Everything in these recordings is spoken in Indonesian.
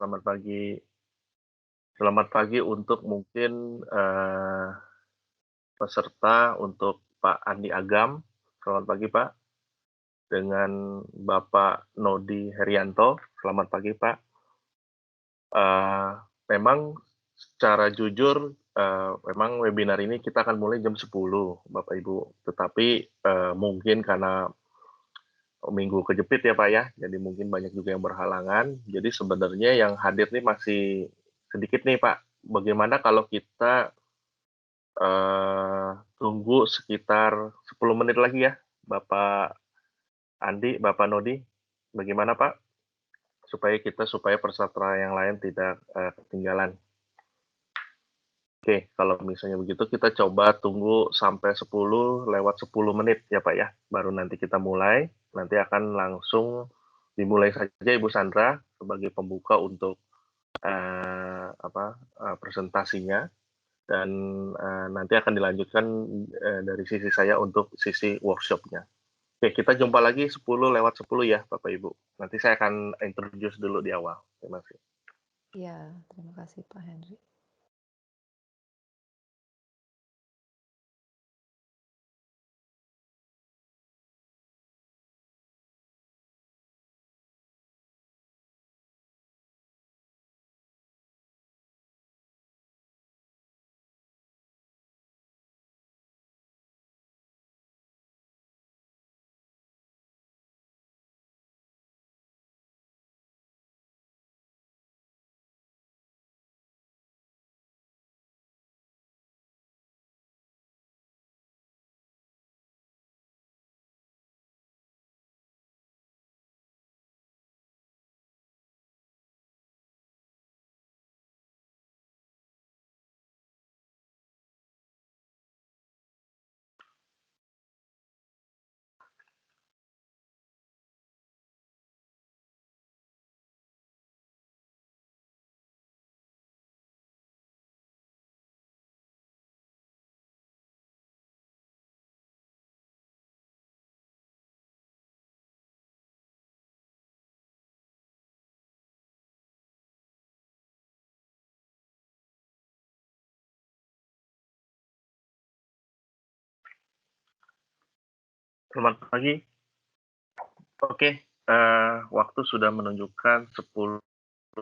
Selamat pagi. Selamat pagi untuk mungkin, peserta untuk Pak Andi Agam. Selamat pagi, Pak. Dengan Bapak Nodi Herianto. Selamat pagi, Pak. Eee, Memang secara jujur, memang webinar ini kita akan mulai jam 10, Bapak Ibu. Tetapi, mungkin karena minggu kejepit ya, Pak, ya, jadi mungkin banyak juga yang berhalangan. Jadi sebenarnya yang hadir nih masih sedikit nih, Pak. Bagaimana kalau kita tunggu sekitar 10 menit lagi ya, Bapak Andi, Bapak Nodi, bagaimana Pak? Supaya peserta yang lain tidak, ketinggalan. Oke, kalau misalnya begitu kita coba tunggu sampai 10 lewat 10 menit ya Pak ya, baru nanti kita mulai. Nanti akan langsung dimulai saja Ibu Sandra sebagai pembuka untuk, presentasinya. Dan, nanti akan dilanjutkan, dari sisi saya untuk sisi workshop-nya. Oke, kita jumpa lagi 10 lewat 10 ya, Bapak Ibu. Nanti saya akan introduce dulu di awal. Terima kasih. Iya, terima kasih Pak Henry. Selamat pagi. Oke, waktu sudah menunjukkan 10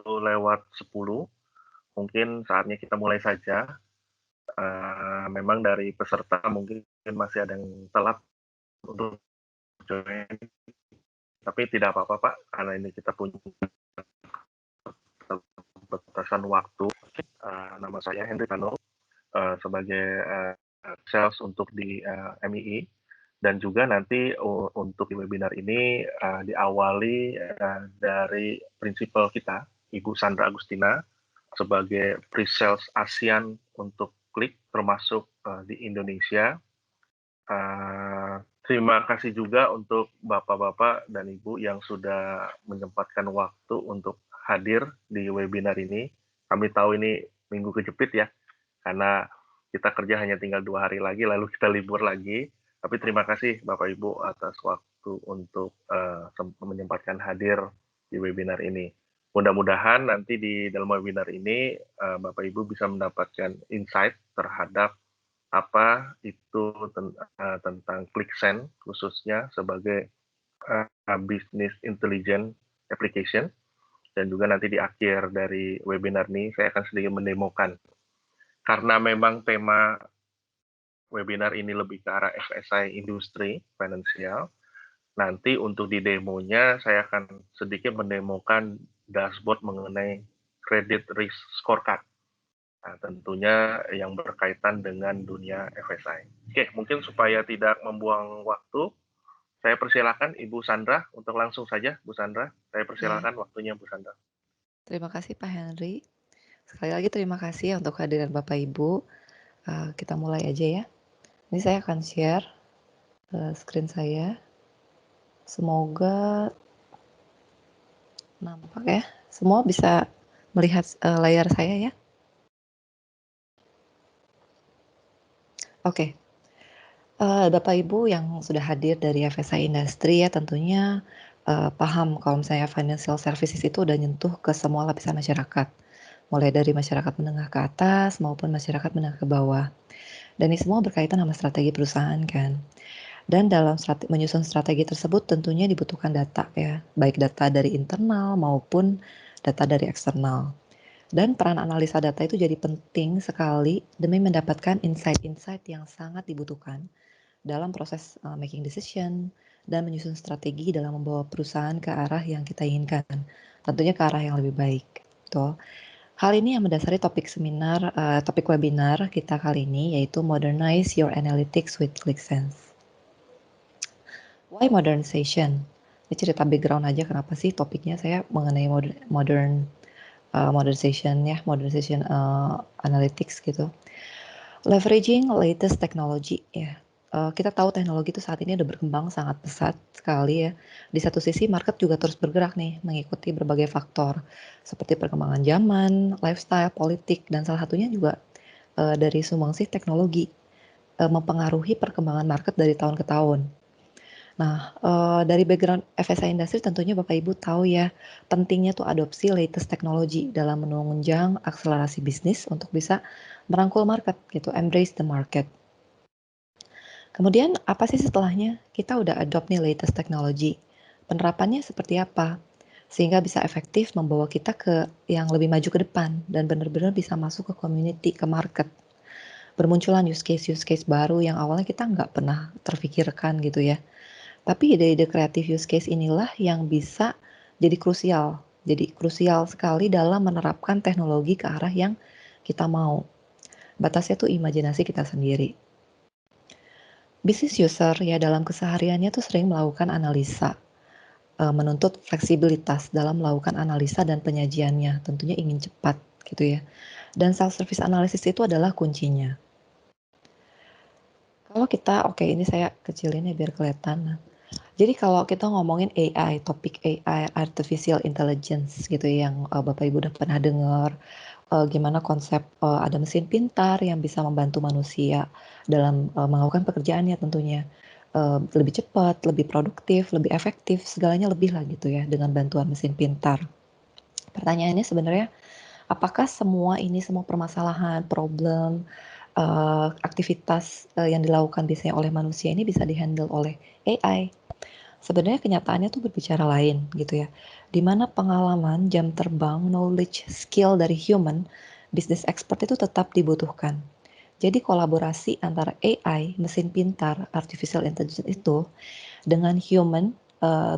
lewat 10. Mungkin saatnya kita mulai saja. Memang dari peserta mungkin masih ada yang telat untuk join, tapi tidak apa-apa, Pak, karena ini kita punya batasan waktu. Nama saya Henry Tano, sebagai sales untuk di MII, dan juga nanti untuk di webinar ini diawali dari prinsipal kita, Ibu Sandra Agustina, sebagai pre-sales ASEAN untuk Klik, termasuk di Indonesia. Terima kasih juga untuk Bapak-Bapak dan Ibu yang sudah menyempatkan waktu untuk hadir di webinar ini. Kami tahu ini minggu kejepit ya, karena kita kerja hanya tinggal 2 hari lagi, lalu kita libur lagi. Tapi terima kasih Bapak Ibu atas waktu untuk menyempatkan hadir di webinar ini. Mudah-mudahan nanti di dalam webinar ini Bapak Ibu bisa mendapatkan insight terhadap apa itu tentang ClickSense khususnya sebagai business intelligence application, dan juga nanti di akhir dari webinar ini saya akan sedikit mendemokan. Karena memang tema webinar ini lebih ke arah FSI industri finansial, nanti untuk di demonya saya akan sedikit mendemokan dashboard mengenai credit risk scorecard. Nah, tentunya yang berkaitan dengan dunia FSI. Oke, mungkin supaya tidak membuang waktu, saya persilakan Ibu Sandra untuk langsung saja, Bu Sandra. Saya Ya, persilakan waktunya, Bu Sandra. terima kasih Pak Henry. Sekali lagi terima kasih untuk kehadiran Bapak Ibu. Kita mulai aja ya. Ini saya akan share screen saya. Semoga nampak ya. Semua bisa melihat layar saya ya. Oke. Bapak Ibu yang sudah hadir dari FSI Industri ya, tentunya paham kalau misalnya financial services itu udah nyentuh ke semua lapisan masyarakat, mulai dari masyarakat menengah ke atas maupun masyarakat menengah ke bawah. Dan ini semua berkaitan sama strategi perusahaan kan. Dan dalam menyusun strategi tersebut tentunya dibutuhkan data ya, baik data dari internal maupun data dari eksternal. Dan peran analisa data itu jadi penting sekali demi mendapatkan insight-insight yang sangat dibutuhkan dalam proses making decision dan menyusun strategi dalam membawa perusahaan ke arah yang kita inginkan. Tentunya ke arah yang lebih baik. Betul. Hal ini yang mendasari topik webinar kita kali ini, yaitu Modernize Your Analytics with ClickSense. Why modernization? Ini cerita background aja kenapa sih topiknya saya mengenai modernization analytics gitu. Leveraging latest technology ya. Kita tahu teknologi itu saat ini udah berkembang sangat pesat sekali ya. Di satu sisi market juga terus bergerak nih mengikuti berbagai faktor seperti perkembangan zaman, lifestyle, politik, dan salah satunya juga dari sumbangsih teknologi mempengaruhi perkembangan market dari tahun ke tahun. Nah, dari background FSI Industri tentunya Bapak Ibu tahu ya, pentingnya tuh adopsi latest technology dalam menunjang akselerasi bisnis untuk bisa merangkul market gitu, embrace the market. Kemudian apa sih setelahnya? Kita udah adopt nih latest technology. Penerapannya seperti apa? Sehingga bisa efektif membawa kita ke yang lebih maju ke depan dan benar-benar bisa masuk ke community, ke market. Bermunculan use case baru yang awalnya kita nggak pernah terfikirkan gitu ya. Tapi ide-ide kreatif use case inilah yang bisa jadi krusial. Jadi krusial sekali dalam menerapkan teknologi ke arah yang kita mau. Batasnya tuh imajinasi kita sendiri. Business user ya dalam kesehariannya tuh sering melakukan analisa, menuntut fleksibilitas dalam melakukan analisa dan penyajiannya. Tentunya ingin cepat gitu ya. Dan self-service analysis itu adalah kuncinya. Kalau kita, oke ini saya kecilin ya biar kelihatan. Jadi kalau kita ngomongin AI, topik AI, artificial intelligence gitu ya, yang Bapak Ibu udah pernah dengar, gimana konsep ada mesin pintar yang bisa membantu manusia dalam melakukan pekerjaannya tentunya lebih cepat, lebih produktif, lebih efektif, segalanya lebih lah gitu ya dengan bantuan mesin pintar. Pertanyaannya sebenarnya, apakah semua permasalahan, problem, aktivitas yang dilakukan biasanya oleh manusia ini bisa dihandle oleh AI? Sebenarnya kenyataannya tuh berbicara lain gitu ya. Di mana pengalaman, jam terbang, knowledge, skill dari human, business expert itu tetap dibutuhkan. Jadi kolaborasi antara AI, mesin pintar, artificial intelligence itu dengan human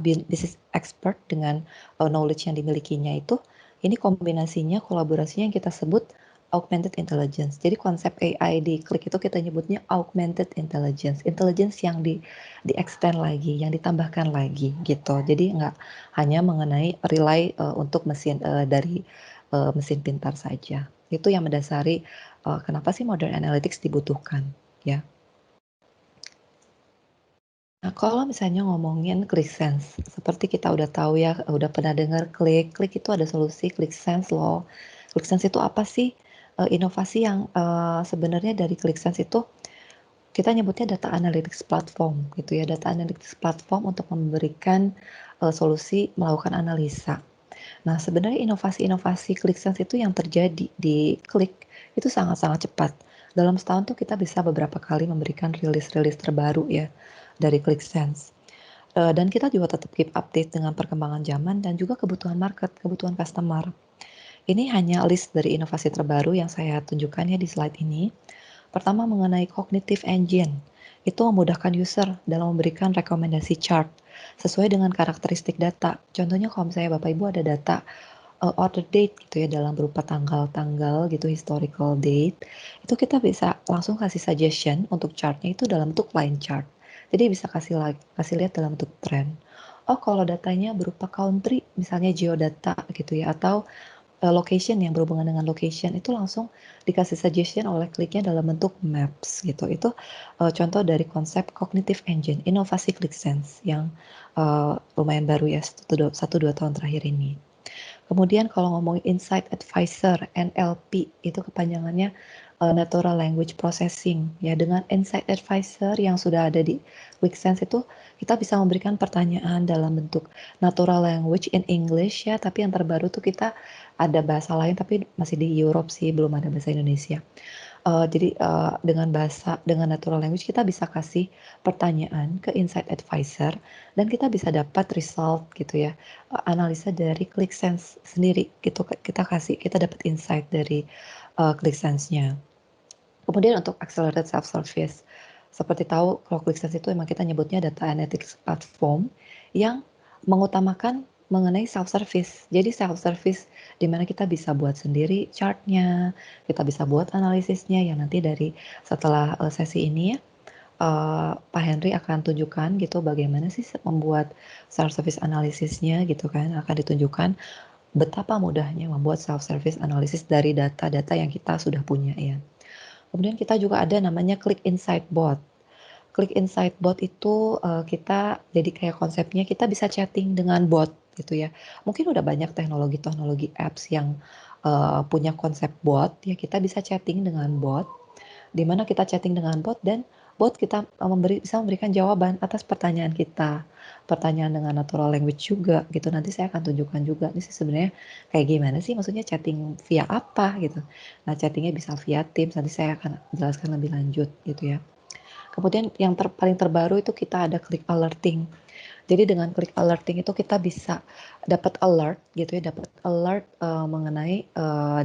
business expert dengan knowledge yang dimilikinya itu, ini kombinasinya, kolaborasinya yang kita sebut augmented intelligence. Jadi konsep AI di Klik itu kita nyebutnya augmented intelligence, intelligence yang di extend lagi, yang ditambahkan lagi gitu. Jadi nggak hanya mengenai rely untuk mesin dari mesin pintar saja. Itu yang mendasari kenapa sih modern analytics dibutuhkan, ya. Nah, kalau misalnya ngomongin ClickSense, seperti kita udah tahu ya, udah pernah dengar Klik itu ada solusi ClickSense loh. ClickSense itu apa sih? Inovasi yang sebenarnya dari ClickSense itu kita nyebutnya data analytics platform gitu ya, data analytics platform untuk memberikan solusi melakukan analisa. Nah, sebenarnya inovasi-inovasi ClickSense itu yang terjadi di Klik itu sangat-sangat cepat. Dalam setahun tuh kita bisa beberapa kali memberikan rilis-rilis terbaru ya dari ClickSense. Dan kita juga tetap keep update dengan perkembangan zaman dan juga kebutuhan market, kebutuhan customer. Ini hanya list dari inovasi terbaru yang saya tunjukkan ya di slide ini. Pertama mengenai cognitive engine. Itu memudahkan user dalam memberikan rekomendasi chart sesuai dengan karakteristik data. Contohnya kalau misalnya Bapak Ibu ada data order date gitu ya dalam berupa tanggal-tanggal gitu historical date, itu kita bisa langsung kasih suggestion untuk chartnya itu dalam bentuk line chart. Jadi bisa kasih lihat dalam bentuk trend. Oh kalau datanya berupa country misalnya geodata gitu ya atau location yang berhubungan dengan location itu langsung dikasih suggestion oleh kliknya dalam bentuk maps gitu. Itu contoh dari konsep cognitive engine, inovasi ClickSense yang lumayan baru ya 1-2 tahun terakhir ini. Kemudian kalau ngomongin Insight Advisor, NLP, itu kepanjangannya Natural Language Processing. Ya, dengan Insight Advisor yang sudah ada di ClickSense itu Kita bisa memberikan pertanyaan dalam bentuk natural language in English ya, tapi yang terbaru tuh kita ada bahasa lain tapi masih di Europe sih, belum ada bahasa Indonesia. Jadi dengan natural language kita bisa kasih pertanyaan ke Insight Advisor dan kita bisa dapat result gitu ya, analisa dari ClickSense sendiri gitu. Kita dapat insight dari ClickSense-nya. Kemudian untuk accelerated self-service, seperti tahu kalau ClickSense itu emang kita nyebutnya data analytics platform yang mengutamakan mengenai self-service. Jadi self-service di mana kita bisa buat sendiri chartnya, kita bisa buat analisisnya yang nanti dari setelah sesi ini ya, Pak Henry akan tunjukkan gitu bagaimana sih membuat self-service analisisnya gitu kan, akan ditunjukkan betapa mudahnya membuat self-service analisis dari data-data yang kita sudah punya ya. Kemudian kita juga ada namanya Click Insight Bot. Click Insight Bot itu kita jadi kayak konsepnya kita bisa chatting dengan bot gitu ya. Mungkin udah banyak teknologi-teknologi apps yang punya konsep bot ya, kita bisa chatting dengan bot di mana kita chatting dengan bot dan bot kita bisa memberikan jawaban atas pertanyaan kita. Pertanyaan dengan natural language juga gitu. Nanti saya akan tunjukkan juga ini sih sebenarnya kayak gimana sih, maksudnya chatting via apa gitu. Nah, chattingnya bisa via Teams, nanti saya akan jelaskan lebih lanjut gitu ya. Kemudian yang paling terbaru itu kita ada click alerting. Jadi dengan klik alerting itu kita bisa dapat alert gitu ya, dapat alert mengenai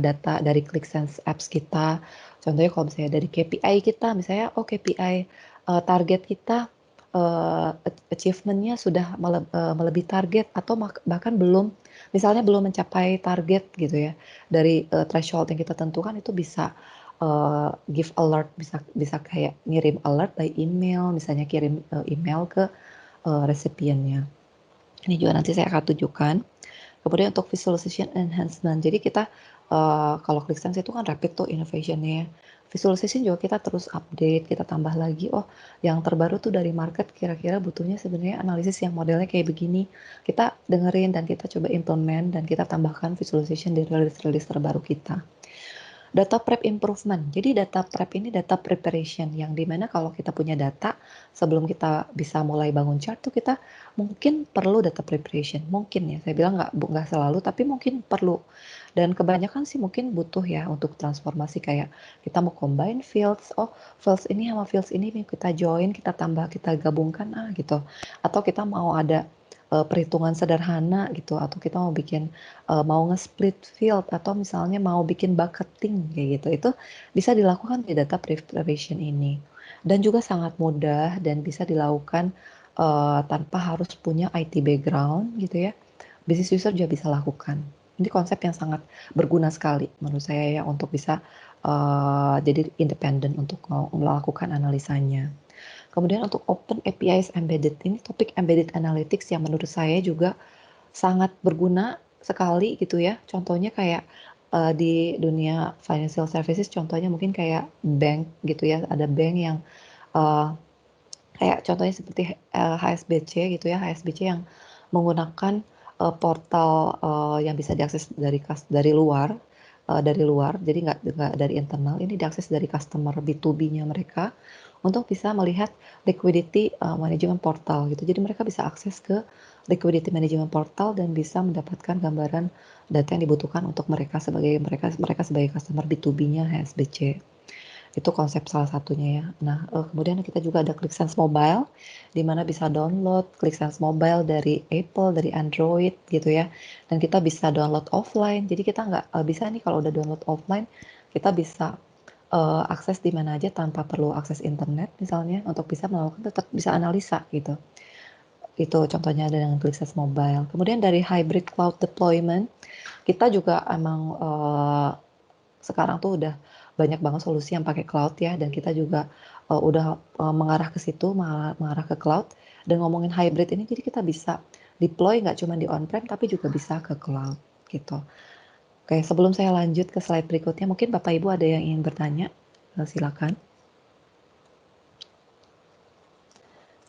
data dari ClickSense apps kita. Contohnya kalau misalnya dari KPI kita, misalnya KPI target kita achievementnya sudah melebihi target atau bahkan belum, misalnya belum mencapai target gitu ya dari threshold yang kita tentukan, itu bisa give alert, bisa bisa kayak ngirim alert by email, misalnya kirim email ke resipiennya. Ini juga nanti saya akan tunjukkan. Kemudian untuk visualization enhancement, jadi kita kalau ClickSense itu kan rapid tuh innovation-nya. Visualization juga kita terus update, kita tambah lagi, oh yang terbaru tuh dari market kira-kira butuhnya sebenarnya analisis yang modelnya kayak begini. Kita dengerin dan kita coba implement dan kita tambahkan visualization di rilis-rilis terbaru kita. Data prep improvement. Jadi data prep ini data preparation yang dimana kalau kita punya data sebelum kita bisa mulai bangun chart tuh kita mungkin perlu data preparation. Mungkin ya, saya bilang nggak selalu tapi mungkin perlu. Dan kebanyakan sih mungkin butuh ya untuk transformasi kayak kita mau combine fields. Oh, fields ini sama fields ini nih kita join, kita tambah, kita gabungkan gitu. Atau kita mau ada perhitungan sederhana gitu, atau kita mau bikin mau nge-split field atau misalnya mau bikin bucketing kayak gitu. Itu bisa dilakukan di data preparation ini. Dan juga sangat mudah dan bisa dilakukan tanpa harus punya IT background gitu ya. Business user juga bisa lakukan. Ini konsep yang sangat berguna sekali menurut saya ya untuk bisa jadi independen untuk melakukan analisanya. Kemudian untuk Open APIs Embedded, ini topik Embedded Analytics yang menurut saya juga sangat berguna sekali gitu ya. Contohnya kayak di dunia financial services, contohnya mungkin kayak bank gitu ya. Ada bank yang uh, kayak contohnya seperti HSBC gitu ya. HSBC yang menggunakan portal yang bisa diakses dari luar, jadi nggak dari internal. Ini diakses dari customer B2B-nya mereka untuk bisa melihat liquidity management portal gitu. Jadi mereka bisa akses ke liquidity management portal dan bisa mendapatkan gambaran data yang dibutuhkan untuk mereka sebagai customer B2B-nya HSBC. Itu konsep salah satunya ya. Nah, kemudian kita juga ada ClickSense Mobile, di mana bisa download ClickSense Mobile dari Apple, dari Android gitu ya. Dan kita bisa download offline. Jadi kita nggak bisa nih kalau udah download offline, kita bisa akses di mana aja tanpa perlu akses internet misalnya untuk bisa melakukan tetap bisa analisa gitu. Itu contohnya ada dengan ClickSense Mobile. Kemudian dari hybrid cloud deployment, kita juga emang sekarang tuh udah banyak banget solusi yang pakai cloud ya, dan kita juga udah mengarah ke situ, mengarah ke cloud. Dan ngomongin hybrid ini, jadi kita bisa deploy nggak cuma di on-prem tapi juga bisa ke cloud gitu. Oke, sebelum saya lanjut ke slide berikutnya, mungkin Bapak Ibu ada yang ingin bertanya, silakan.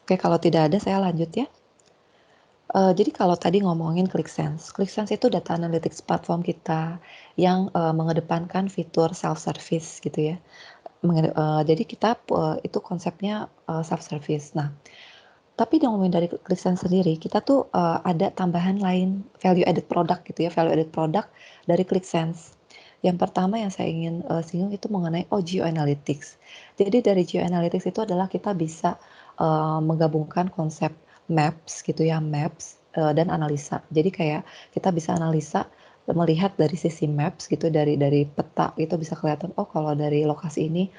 Oke, kalau tidak ada saya lanjut ya. Jadi kalau tadi ngomongin ClickSense, ClickSense itu data analytics platform kita yang mengedepankan fitur self-service gitu ya. Jadi kita itu konsepnya self-service. Nah, Tapi ngomongin dari ClickSense sendiri, kita tuh, ada tambahan lain, value added product gitu ya, value added product dari ClickSense. Yang pertama yang saya ingin, singgung itu mengenai, geoanalytics. Jadi dari geoanalytics itu adalah kita bisa, menggabungkan konsep maps gitu ya, maps, dan analisa. Jadi kayak kita bisa analisa, melihat dari sisi maps gitu, dari peta itu bisa kelihatan, oh kalau dari lokasi ini,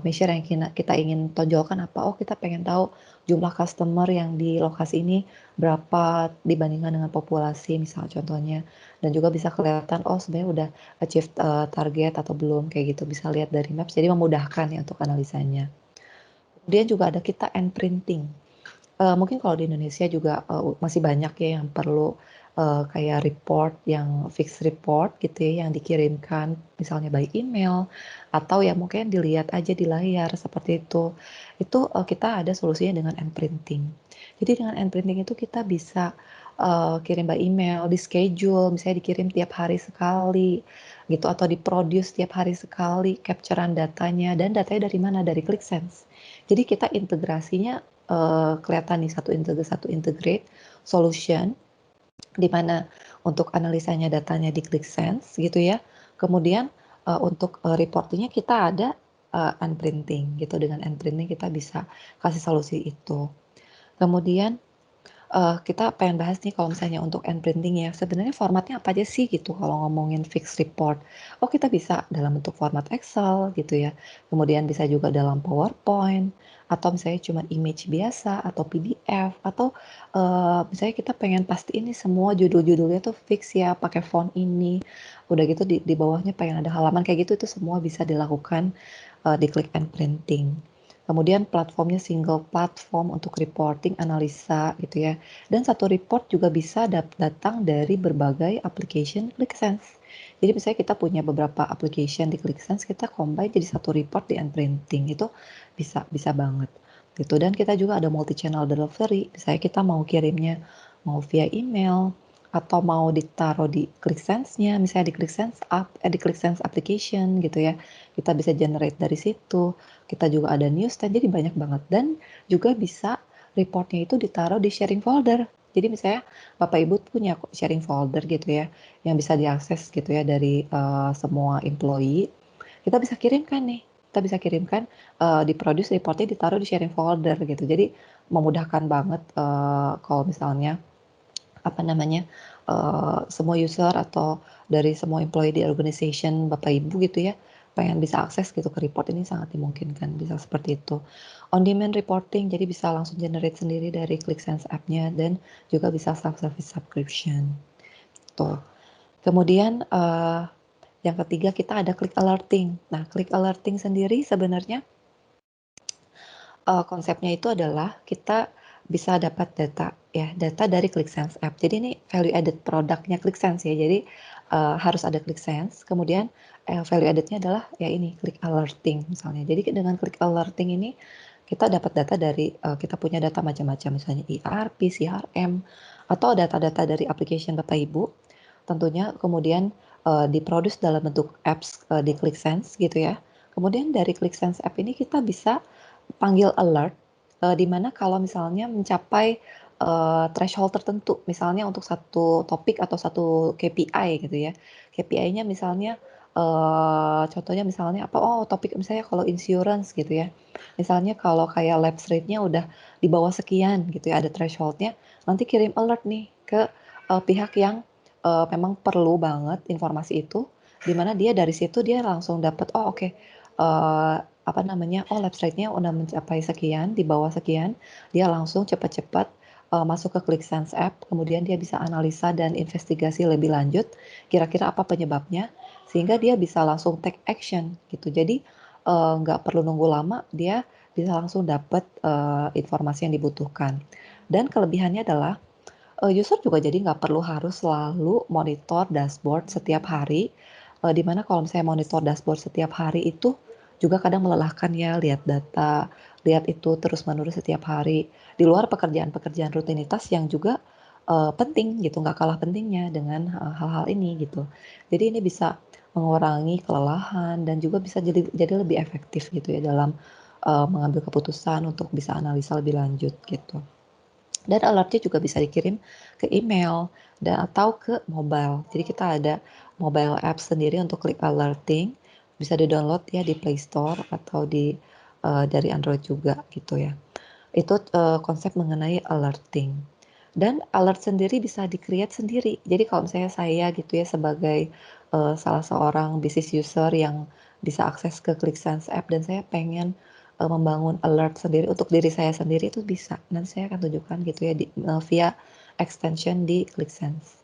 measure yang kita ingin tonjolkan apa, oh kita pengen tahu jumlah customer yang di lokasi ini berapa dibandingkan dengan populasi misal contohnya, dan juga bisa kelihatan, oh sebenarnya udah achieve, target atau belum, kayak gitu, bisa lihat dari maps, jadi memudahkan ya untuk analisanya. Kemudian juga ada kita end printing. Mungkin kalau di Indonesia juga, masih banyak ya yang perlu, kayak report yang fixed report gitu ya, yang dikirimkan misalnya by email atau ya mungkin dilihat aja di layar seperti itu. Itu, kita ada solusinya dengan end printing. Jadi dengan end printing itu kita bisa, kirim by email, di-schedule, misalnya dikirim tiap hari sekali gitu atau di-produce tiap hari sekali capture-an datanya, dan datanya dari mana? Dari ClickSense. Jadi kita integrasinya, kelihatan nih satu integrate solution, di mana untuk analisanya datanya di ClickSense gitu ya. Kemudian, untuk, reporting kita ada, unprinting gitu. Dengan unprinting kita bisa kasih solusi itu. Kemudian, kita pengen bahas nih kalau misalnya untuk end printing ya, sebenarnya formatnya apa aja sih gitu kalau ngomongin fixed report. Oh kita bisa dalam bentuk format Excel gitu ya, kemudian bisa juga dalam PowerPoint, atau misalnya cuma image biasa, atau PDF, atau misalnya kita pengen pasti ini semua judul-judulnya tuh fix ya, pakai font ini, udah gitu di bawahnya pengen ada halaman kayak gitu, itu semua bisa dilakukan di Click and Printing. Kemudian platformnya single platform untuk reporting, analisa gitu ya. Dan satu report juga bisa datang dari berbagai application ClickSense. Jadi misalnya kita punya beberapa application di ClickSense, kita combine jadi satu report di Unprinting. Itu bisa bisa banget gitu. Dan kita juga ada multi channel delivery. Misalnya kita mau kirimnya mau via email atau mau ditaruh di ClickSense-nya, misalnya di ClickSense app, di ClickSense application gitu ya. Kita bisa generate dari situ. Kita juga ada newsstand, jadi banyak banget. Dan juga bisa reportnya itu ditaruh di sharing folder. Jadi misalnya Bapak Ibu punya sharing folder gitu ya, yang bisa diakses gitu ya dari semua employee. Kita bisa kirimkan nih, kita bisa kirimkan, diproduce reportnya ditaruh di sharing folder gitu. Jadi memudahkan banget kalau misalnya apa namanya, semua user atau dari semua employee di organization Bapak Ibu gitu ya, pengen bisa akses gitu ke report ini sangat dimungkinkan, bisa seperti itu. On demand reporting, jadi bisa langsung generate sendiri dari ClickSense app-nya dan juga bisa self-service subscription, tuh. Kemudian, yang ketiga kita ada Click Alerting. Nah, Click Alerting sendiri sebenarnya konsepnya itu adalah kita bisa dapat data ya, data dari ClickSense app. Jadi ini value added produknya ClickSense ya. Jadi, harus ada ClickSense, kemudian, value added-nya adalah ya ini, Click Alerting misalnya. Jadi dengan Click Alerting ini kita dapat data dari, kita punya data macam-macam misalnya ERP, CRM, atau data-data dari application Bapak Ibu, tentunya kemudian, diproduce dalam bentuk apps, di ClickSense gitu ya. Kemudian dari ClickSense app ini kita bisa panggil alert, di mana kalau misalnya mencapai, threshold tertentu, misalnya untuk satu topik atau satu KPI gitu ya. KPI-nya misalnya, contohnya misalnya apa, oh topik misalnya kalau insurance gitu ya. Misalnya kalau kayak lapse rate-nya udah di bawah sekian gitu ya, ada threshold-nya, nanti kirim alert nih ke, pihak yang, memang perlu banget informasi itu, di mana dia dari situ dia langsung dapat, oh oke, apa namanya, oh lapse rate-nya udah mencapai sekian, di bawah sekian, dia langsung cepat-cepat, masuk ke ClickSense app, kemudian dia bisa analisa dan investigasi lebih lanjut, kira-kira apa penyebabnya, sehingga dia bisa langsung take action gitu. Jadi, nggak perlu nunggu lama, dia bisa langsung dapat, informasi yang dibutuhkan. Dan kelebihannya adalah, user juga jadi nggak perlu harus selalu monitor dashboard setiap hari, di mana kalau misalnya monitor dashboard setiap hari itu juga kadang melelahkan ya, lihat data, lihat itu terus-menerus setiap hari, di luar pekerjaan-pekerjaan rutinitas yang juga, penting gitu, nggak kalah pentingnya dengan, hal-hal ini gitu. Jadi ini bisa mengurangi kelelahan dan juga bisa jadi lebih efektif gitu ya dalam, mengambil keputusan untuk bisa analisa lebih lanjut gitu. Dan alertnya juga bisa dikirim ke email dan atau ke mobile. Jadi kita ada mobile app sendiri untuk klik alerting, bisa di-download ya di Play Store atau dari Android juga gitu ya. Itu konsep mengenai alerting. Dan alert sendiri bisa di-create sendiri. Jadi kalau misalnya saya gitu ya sebagai salah seorang business user yang bisa akses ke ClickSense app dan saya pengen membangun alert sendiri untuk diri saya sendiri itu bisa. Nanti saya akan tunjukkan gitu ya via extension di ClickSense.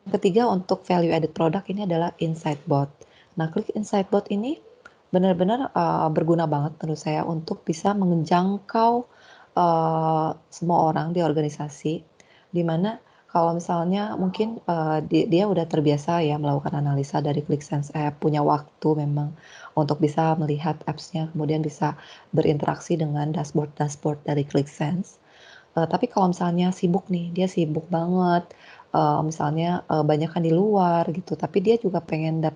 Ketiga untuk value added product ini adalah Insight Bot. Nah, Klik Insight Bot ini benar-benar berguna banget menurut saya untuk bisa menjangkau semua orang di organisasi, di mana kalau misalnya mungkin dia udah terbiasa ya melakukan analisa dari ClickSense App, punya waktu memang untuk bisa melihat apps-nya, kemudian bisa berinteraksi dengan dashboard-dashboard dari ClickSense. Tapi kalau misalnya sibuk nih, dia sibuk banget, misalnya banyak kan di luar gitu, tapi dia juga pengen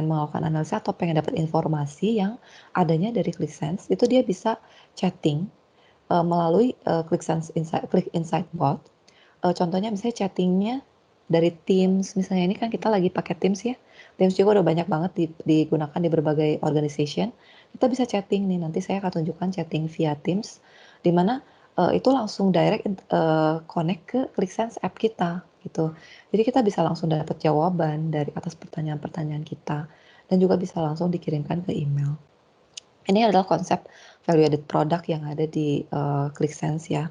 melakukan analisa atau pengen dapat informasi yang adanya dari ClickSense, itu dia bisa chatting melalui Click Insight Bot. Contohnya misalnya chattingnya dari Teams, misalnya ini kan kita lagi pakai Teams ya. Teams juga udah banyak banget digunakan di berbagai organization. Kita bisa chatting nih, nanti saya akan tunjukkan chatting via Teams, di mana itu langsung direct connect ke ClickSense app kita gitu. Jadi kita bisa langsung dapat jawaban dari atas pertanyaan-pertanyaan kita dan juga bisa langsung dikirimkan ke email. Ini adalah konsep value added product yang ada di ClickSense ya.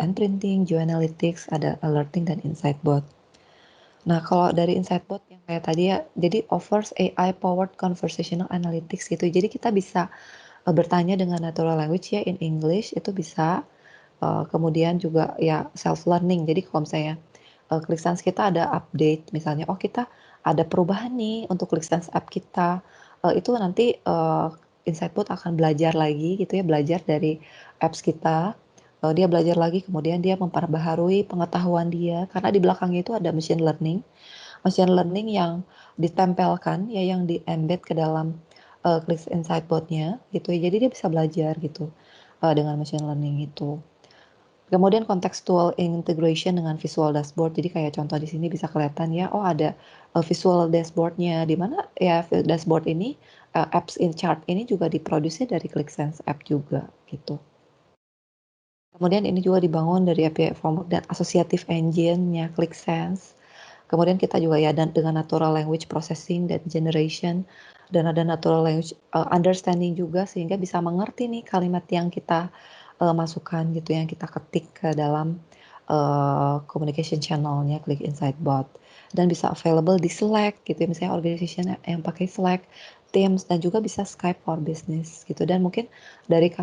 And printing, geoanalytics, ada alerting dan insight bot. Nah, kalau dari insight bot yang kayak tadi ya, jadi offers AI powered conversational analytics gitu. Jadi kita bisa bertanya dengan natural language ya in English itu bisa. Kemudian juga ya self learning. Jadi kalau misalnya ClickSense kita ada update, misalnya oh kita ada perubahan nih untuk ClickSense app kita, itu nanti Insightbot akan belajar lagi gitu ya, belajar dari apps kita. Dia belajar lagi, kemudian dia memperbaharui pengetahuan dia karena di belakangnya itu ada machine learning yang ditempelkan ya, yang di-embed ke dalam Click Insight Bot-nya gitu ya. Jadi dia bisa belajar gitu dengan machine learning itu. Kemudian contextual integration dengan visual dashboard. Jadi kayak contoh di sini bisa kelihatan ya, oh ada visual dashboard-nya di mana ya dashboard ini apps in chart ini juga diproduksi dari ClickSense app juga gitu. Kemudian ini juga dibangun dari API framework dan associative engine-nya ClickSense. Kemudian kita juga ya dan dengan natural language processing dan generation dan ada natural language understanding juga sehingga bisa mengerti nih kalimat yang kita masukkan gitu yang kita ketik ke dalam communication channel-nya Click Insight Bot dan bisa available di Slack gitu ya, misalnya organization yang pakai Slack, Teams dan juga bisa Skype for Business gitu dan mungkin dari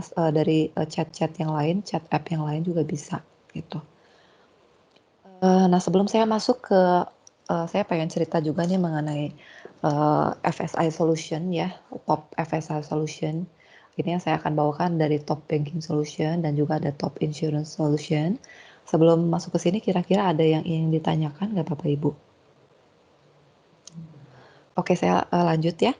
chat-chat yang lain, chat app yang lain juga bisa gitu. Nah, sebelum saya masuk ke saya pengen cerita juga nih mengenai FSI Solution ya, top FSI Solution. Ini yang saya akan bawakan dari top banking solution dan juga ada top insurance solution. Sebelum masuk ke sini, kira-kira ada yang ingin ditanyakan nggak Bapak Ibu? Oke, saya lanjut ya.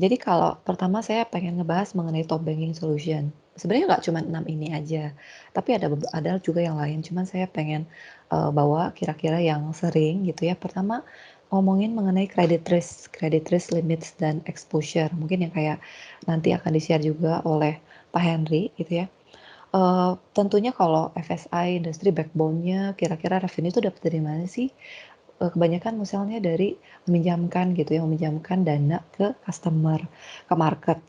Jadi kalau pertama saya pengen ngebahas mengenai top banking solution. Sebenarnya nggak cuma 6 ini aja, tapi ada juga yang lain. Cuman saya pengen bawa kira-kira yang sering gitu ya. Pertama ngomongin mengenai credit risk limits dan exposure. Mungkin yang kayak nanti akan di-share juga oleh Pak Henry gitu ya. Tentunya kalau FSI industri backbone-nya kira-kira revenue itu dapat dari mana sih? Kebanyakan misalnya dari meminjamkan gitu ya, meminjamkan dana ke customer, ke market.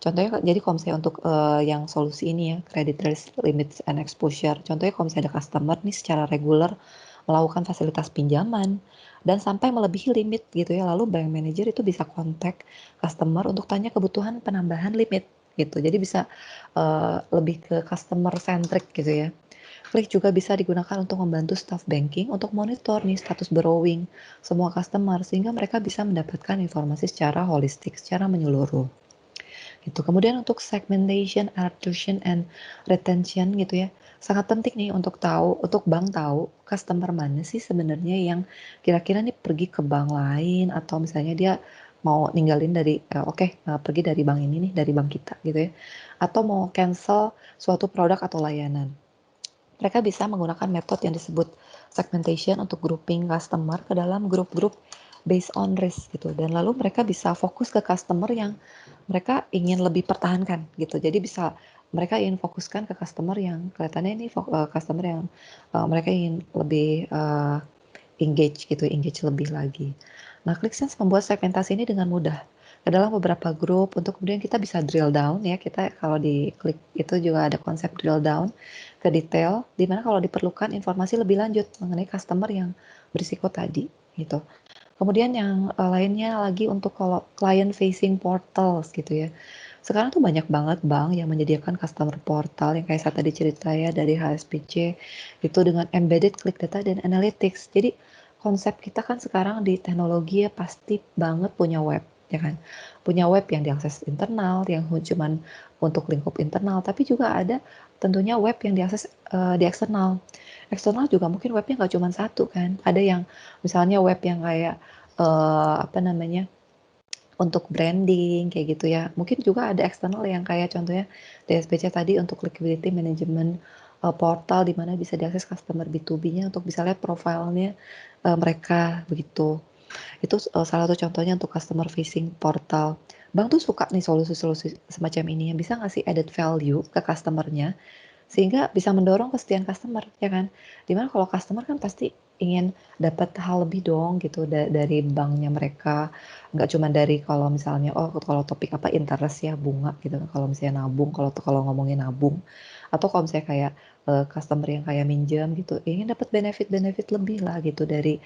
Contohnya jadi kalau misalnya untuk yang solusi ini ya, credit risk limits and exposure. Contohnya kalau misalnya ada customer nih secara reguler melakukan fasilitas pinjaman dan sampai melebihi limit gitu ya, lalu bank manager itu bisa kontak customer untuk tanya kebutuhan penambahan limit gitu. Jadi bisa lebih ke customer centric gitu ya. Klik juga bisa digunakan untuk membantu staff banking untuk monitor nih status borrowing semua customer sehingga mereka bisa mendapatkan informasi secara holistik, secara menyeluruh. Gitu. Kemudian untuk segmentation, attrition, and retention gitu ya, sangat penting nih untuk bank tahu customer mana sih sebenarnya yang kira-kira nih pergi ke bank lain atau misalnya dia mau ninggalin dari, pergi dari bank ini nih, dari bank kita gitu ya, atau mau cancel suatu produk atau layanan. Mereka bisa menggunakan metode yang disebut segmentation untuk grouping customer ke dalam grup-grup based on risk gitu, dan lalu mereka bisa fokus ke customer yang mereka ingin lebih pertahankan gitu. Jadi bisa mereka ingin fokuskan ke customer yang kelihatannya ini customer yang mereka ingin lebih engage gitu, engage lebih lagi. Nah, ClickSense membuat segmentasi ini dengan mudah ke dalam beberapa grup untuk kemudian kita bisa drill down ya. Kita kalau di klik itu juga ada konsep drill down ke detail, di mana kalau diperlukan informasi lebih lanjut mengenai customer yang berisiko tadi gitu. Kemudian yang lainnya lagi untuk kalau client facing portals gitu ya. Sekarang tuh banyak banget bank yang menyediakan customer portal yang kayak saya tadi cerita ya dari HSBC itu dengan embedded click data dan analytics. Jadi konsep kita kan sekarang di teknologi ya pasti banget punya web ya kan. Punya web yang diakses internal, yang cuman untuk lingkup internal, tapi juga ada tentunya web yang diakses di eksternal. Eksternal juga mungkin webnya nggak cuma satu kan. Ada yang misalnya web yang kayak apa namanya untuk branding kayak gitu ya. Mungkin juga ada eksternal yang kayak contohnya DSPC tadi untuk liquidity management portal di mana bisa diakses customer B2B-nya untuk bisa lihat profilnya mereka begitu. Itu salah satu contohnya untuk customer facing portal. Bank tuh suka nih solusi-solusi semacam ini yang bisa ngasih added value ke customernya sehingga bisa mendorong kesetiaan customer ya kan. Dimana kalau customer kan pasti ingin dapat hal lebih dong gitu dari banknya mereka, nggak cuma dari kalau misalnya kalau topik apa interest ya bunga gitu kan kalau misalnya nabung, kalau ngomongin nabung atau kalau misalnya kayak customer yang kayak minjem gitu ingin dapat benefit-benefit lebih lah gitu dari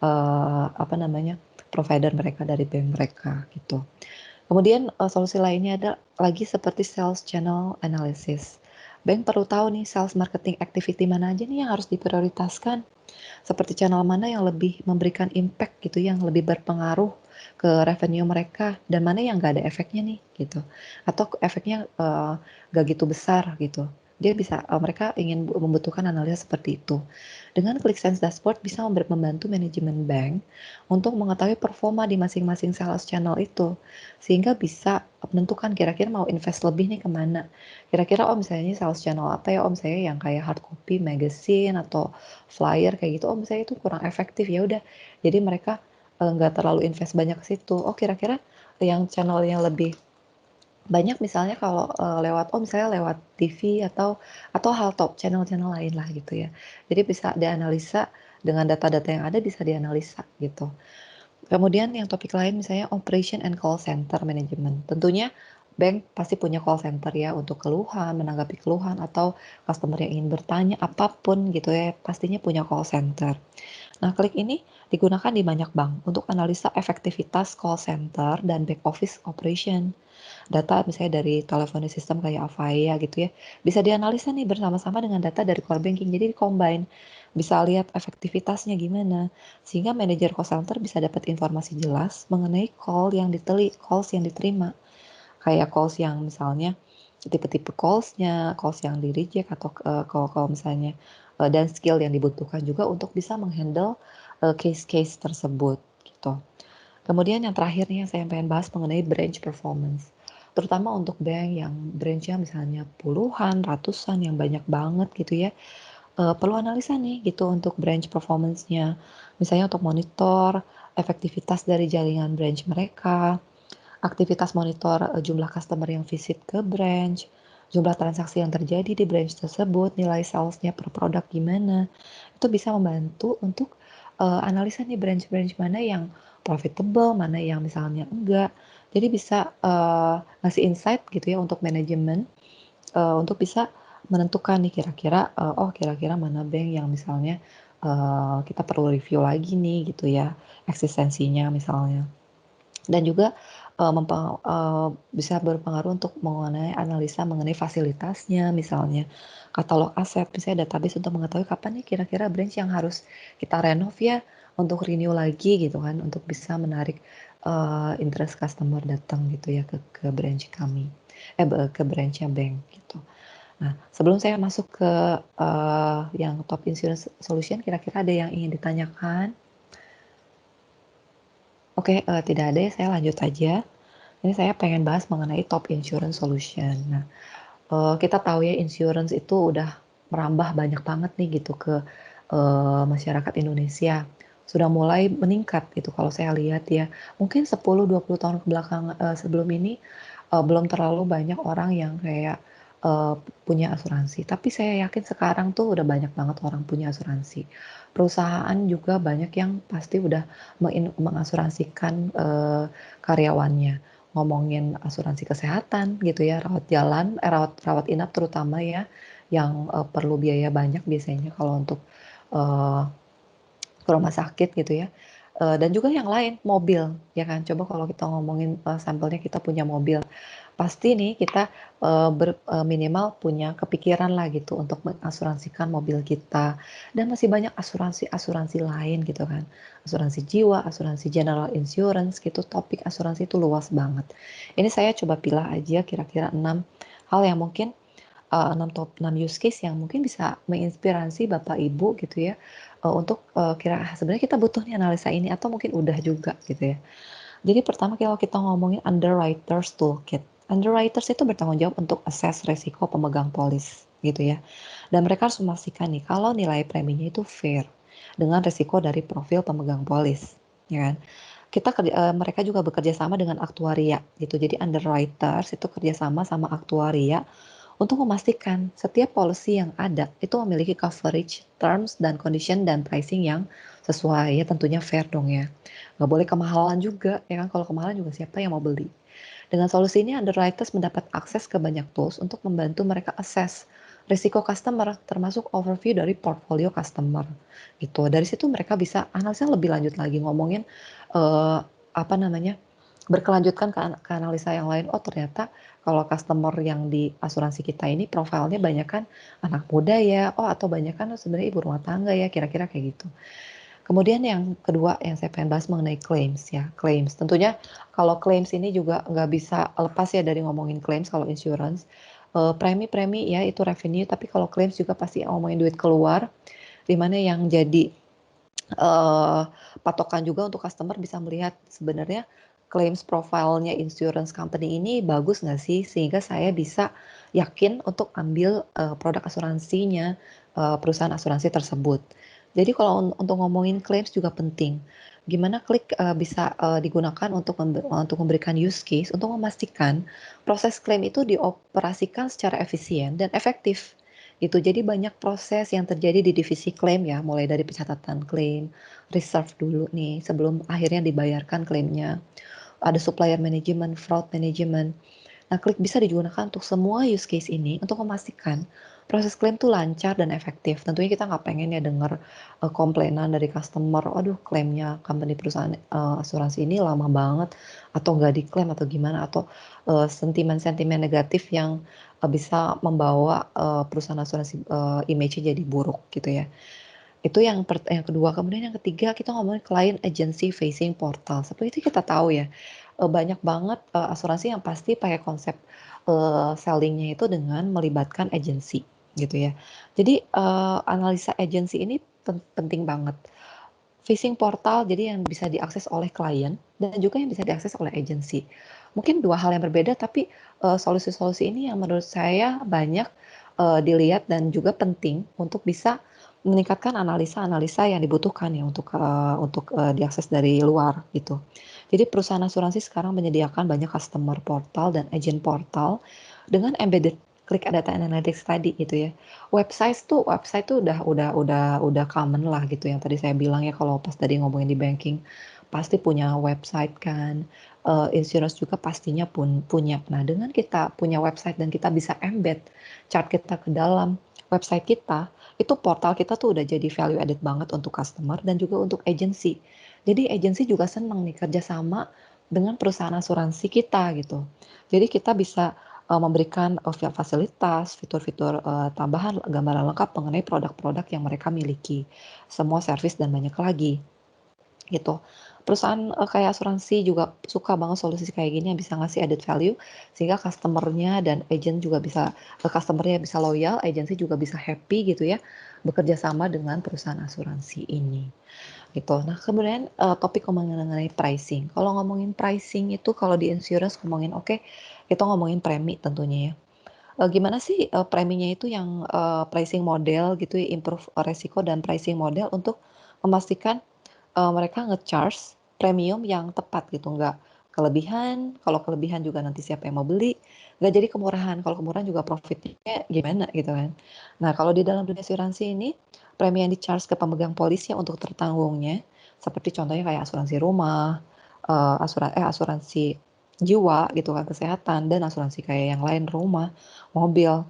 apa namanya provider mereka dari bank mereka gitu. Kemudian solusi lainnya ada lagi seperti sales channel analysis. Bank perlu tahu nih sales marketing activity mana aja nih yang harus diprioritaskan. Seperti channel mana yang lebih memberikan impact gitu, yang lebih berpengaruh ke revenue mereka dan mana yang nggak ada efeknya nih gitu. Atau efeknya nggak gitu besar gitu. Dia bisa mereka ingin membutuhkan analisa seperti itu. Dengan ClickSense Dashboard bisa membantu manajemen bank untuk mengetahui performa di masing-masing sales channel itu, sehingga bisa menentukan kira-kira mau invest lebih nih kemana. Kira-kira misalnya ini sales channel apa ya misalnya yang kayak hard copy, magazine atau flyer kayak gitu, misalnya itu kurang efektif ya udah. Jadi mereka nggak terlalu invest banyak ke situ. Kira-kira yang channel yang lebih banyak misalnya kalau lewat misalnya lewat TV atau hal top channel-channel lain lah gitu ya. Jadi bisa dianalisa dengan data-data yang ada bisa dianalisa gitu. Kemudian yang topik lain misalnya operation and call center management. Tentunya bank pasti punya call center ya untuk keluhan, menanggapi keluhan atau customer yang ingin bertanya apapun gitu ya, pastinya punya call center. Nah, klik ini digunakan di banyak bank untuk analisa efektivitas call center dan back office operation. Data misalnya dari telephony system kayak Avaya gitu ya, bisa dianalisa nih bersama-sama dengan data dari core banking. Jadi di-combine, bisa lihat efektivitasnya gimana. Sehingga manajer call center bisa dapat informasi jelas mengenai calls yang diterima. Kayak calls yang misalnya tipe-tipe calls-nya, calls yang di-reject atau call misalnya dan skill yang dibutuhkan juga untuk bisa menghandle case-case tersebut gitu. Kemudian yang terakhir nih yang saya pengen bahas mengenai branch performance. Terutama untuk bank yang branch-nya misalnya puluhan, ratusan, yang banyak banget gitu ya. Perlu analisa nih gitu untuk branch performance-nya. Misalnya untuk monitor efektivitas dari jaringan branch mereka, aktivitas monitor jumlah customer yang visit ke branch, jumlah transaksi yang terjadi di branch tersebut, nilai salesnya per produk gimana. Itu bisa membantu untuk analisa nih branch-branch mana yang profitable, mana yang misalnya enggak. Jadi bisa ngasih insight gitu ya untuk manajemen untuk bisa menentukan nih kira-kira kira-kira mana bank yang misalnya kita perlu review lagi nih gitu ya eksistensinya misalnya. Dan juga bisa berpengaruh untuk mengenai analisa mengenai fasilitasnya, misalnya katalog aset, misalnya database untuk mengetahui kapan nih kira-kira branch yang harus kita renov ya untuk renew lagi gitu kan, untuk bisa menarik interest customer datang gitu ya ke branch kami, ke branchnya bank gitu. Nah, sebelum saya masuk ke yang top insurance solution, kira-kira ada yang ingin ditanyakan? Oke, tidak ada ya, saya lanjut aja. Ini saya pengen bahas mengenai top insurance solution. Nah, kita tahu ya insurance itu udah merambah banyak banget nih gitu ke masyarakat Indonesia. Sudah mulai meningkat gitu kalau saya lihat ya. Mungkin 10-20 tahun ke belakang sebelum ini belum terlalu banyak orang yang kayak eh, punya asuransi. Tapi saya yakin sekarang tuh udah banyak banget orang punya asuransi. Perusahaan juga banyak yang pasti udah mengasuransikan karyawannya, ngomongin asuransi kesehatan gitu ya, rawat jalan, rawat rawat inap terutama ya, yang perlu biaya banyak biasanya kalau untuk eh, ke rumah sakit gitu ya. Dan juga yang lain, mobil, ya kan. Coba kalau kita ngomongin sampelnya kita punya mobil, pasti nih kita minimal punya kepikiran lah gitu untuk mengasuransikan mobil kita. Dan masih banyak asuransi-asuransi lain gitu kan. Asuransi jiwa, asuransi general insurance gitu. Topik asuransi itu luas banget. Ini saya coba pilah aja kira-kira 6 hal yang mungkin 6 use case yang mungkin bisa menginspirasi Bapak Ibu gitu ya, untuk kira sebenarnya kita butuh nih analisa ini atau mungkin udah juga gitu ya. Jadi pertama kalau kita ngomongin underwriters toolkit. Underwriters itu bertanggung jawab untuk assess resiko pemegang polis gitu ya. Dan mereka harus memastikan nih kalau nilai preminya itu fair dengan resiko dari profil pemegang polis, ya kan? Mereka juga bekerja sama dengan aktuaria gitu. Jadi underwriters itu kerjasama sama aktuaria untuk memastikan setiap policy yang ada itu memiliki coverage, terms, dan condition dan pricing yang sesuai ya tentunya fair dong ya. Nggak boleh kemahalan juga ya kan, kalau kemahalan juga siapa yang mau beli. Dengan solusi ini underwriters mendapat akses ke banyak tools untuk membantu mereka assess risiko customer termasuk overview dari portfolio customer gitu. Dari situ mereka bisa analisa lebih lanjut lagi ngomongin apa namanya berkelanjutkan ke analisa yang lain. Oh ternyata kalau customer yang di asuransi kita ini profilnya banyak kan anak muda ya, oh atau banyak kan sebenarnya ibu rumah tangga ya, kira-kira kayak gitu. Kemudian yang kedua yang saya pengen bahas mengenai claims ya, claims. Tentunya kalau claims ini juga nggak bisa lepas ya dari ngomongin claims kalau insurance. Premi-premi ya itu revenue, tapi kalau claims juga pasti ngomongin duit keluar, di mana yang jadi eh, patokan juga untuk customer bisa melihat sebenarnya claims profilnya insurance company ini bagus nggak sih sehingga saya bisa yakin untuk ambil produk asuransinya perusahaan asuransi tersebut. Jadi kalau untuk ngomongin claims juga penting. Gimana klik bisa digunakan untuk memberikan use case untuk memastikan proses klaim itu dioperasikan secara efisien dan efektif gitu. Jadi banyak proses yang terjadi di divisi klaim ya, mulai dari pencatatan klaim, reserve dulu nih sebelum akhirnya dibayarkan klaimnya. Ada supplier management, fraud management. Nah, klik bisa digunakan untuk semua use case ini untuk memastikan proses klaim tuh lancar dan efektif. Tentunya kita nggak pengen ya dengar komplainan dari customer, aduh klaimnya company perusahaan asuransi ini lama banget, atau nggak diklaim atau gimana, atau sentimen-sentimen negatif yang bisa membawa perusahaan asuransi image-nya jadi buruk gitu ya. Itu yang kedua. Kemudian yang ketiga kita ngomongin client agency facing portal. Seperti itu kita tahu ya, banyak banget asuransi yang pasti pakai konsep sellingnya itu dengan melibatkan agency gitu ya. Jadi analisa agency ini penting banget. Facing portal jadi yang bisa diakses oleh klien dan juga yang bisa diakses oleh agency. Mungkin dua hal yang berbeda tapi solusi-solusi ini yang menurut saya banyak dilihat dan juga penting untuk bisa meningkatkan analisa-analisa yang dibutuhkan ya untuk diakses dari luar gitu. Jadi perusahaan asuransi sekarang menyediakan banyak customer portal dan agent portal dengan embedded klik data analytics tadi gitu ya. Website tuh udah common lah gitu yang tadi saya bilang ya kalau pas tadi ngomongin di banking pasti punya website kan. Insurance juga pastinya pun punya. Nah, dengan kita punya website dan kita bisa embed chart kita ke dalam website kita, itu portal kita tuh udah jadi value added banget untuk customer dan juga untuk agency. Jadi agency juga senang nih kerjasama dengan perusahaan asuransi kita gitu. Jadi kita bisa memberikan fasilitas, fitur-fitur tambahan, gambaran lengkap mengenai produk-produk yang mereka miliki, semua service dan banyak lagi. gitu. Perusahaan, kayak asuransi juga suka banget solusi kayak gini yang bisa ngasih added value, sehingga customer-nya dan agent juga bisa customer-nya bisa loyal, agensi juga bisa happy gitu ya, bekerja sama dengan perusahaan asuransi ini, gitu. Nah kemudian, topik mengenai pricing. Kalau ngomongin pricing itu kalau di insurance ngomongin oke, kita ngomongin premi tentunya ya. Gimana sih, preminya itu yang, pricing model gitu ya, improve resiko dan pricing model untuk memastikan mereka nge-charge premium yang tepat gitu, nggak kelebihan, kalau kelebihan juga nanti siapa yang mau beli, nggak jadi kemurahan, kalau kemurahan juga profitnya gimana gitu kan. Nah kalau di dalam dunia asuransi ini, premi yang di-charge ke pemegang polis ya untuk tertanggungnya, seperti contohnya kayak asuransi rumah, asuransi jiwa gitu kan, kesehatan, dan asuransi kayak yang lain rumah, mobil,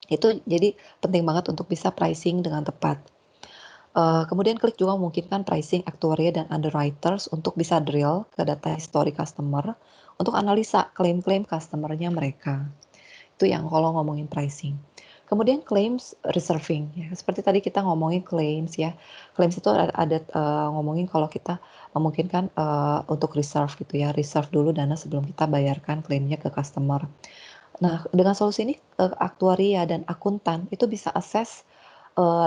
itu jadi penting banget untuk bisa pricing dengan tepat. Kemudian Klik juga memungkinkan pricing actuary dan underwriters untuk bisa drill ke data history customer untuk analisa klaim-klaim customer-nya mereka. Itu yang kalau ngomongin pricing. Kemudian claims reserving ya, seperti tadi kita ngomongin claims ya. Claims itu ada, ngomongin kalau kita memungkinkan, untuk reserve gitu ya, reserve dulu dana sebelum kita bayarkan klaimnya ke customer. Nah, dengan solusi ini, aktuaria dan akuntan itu bisa assess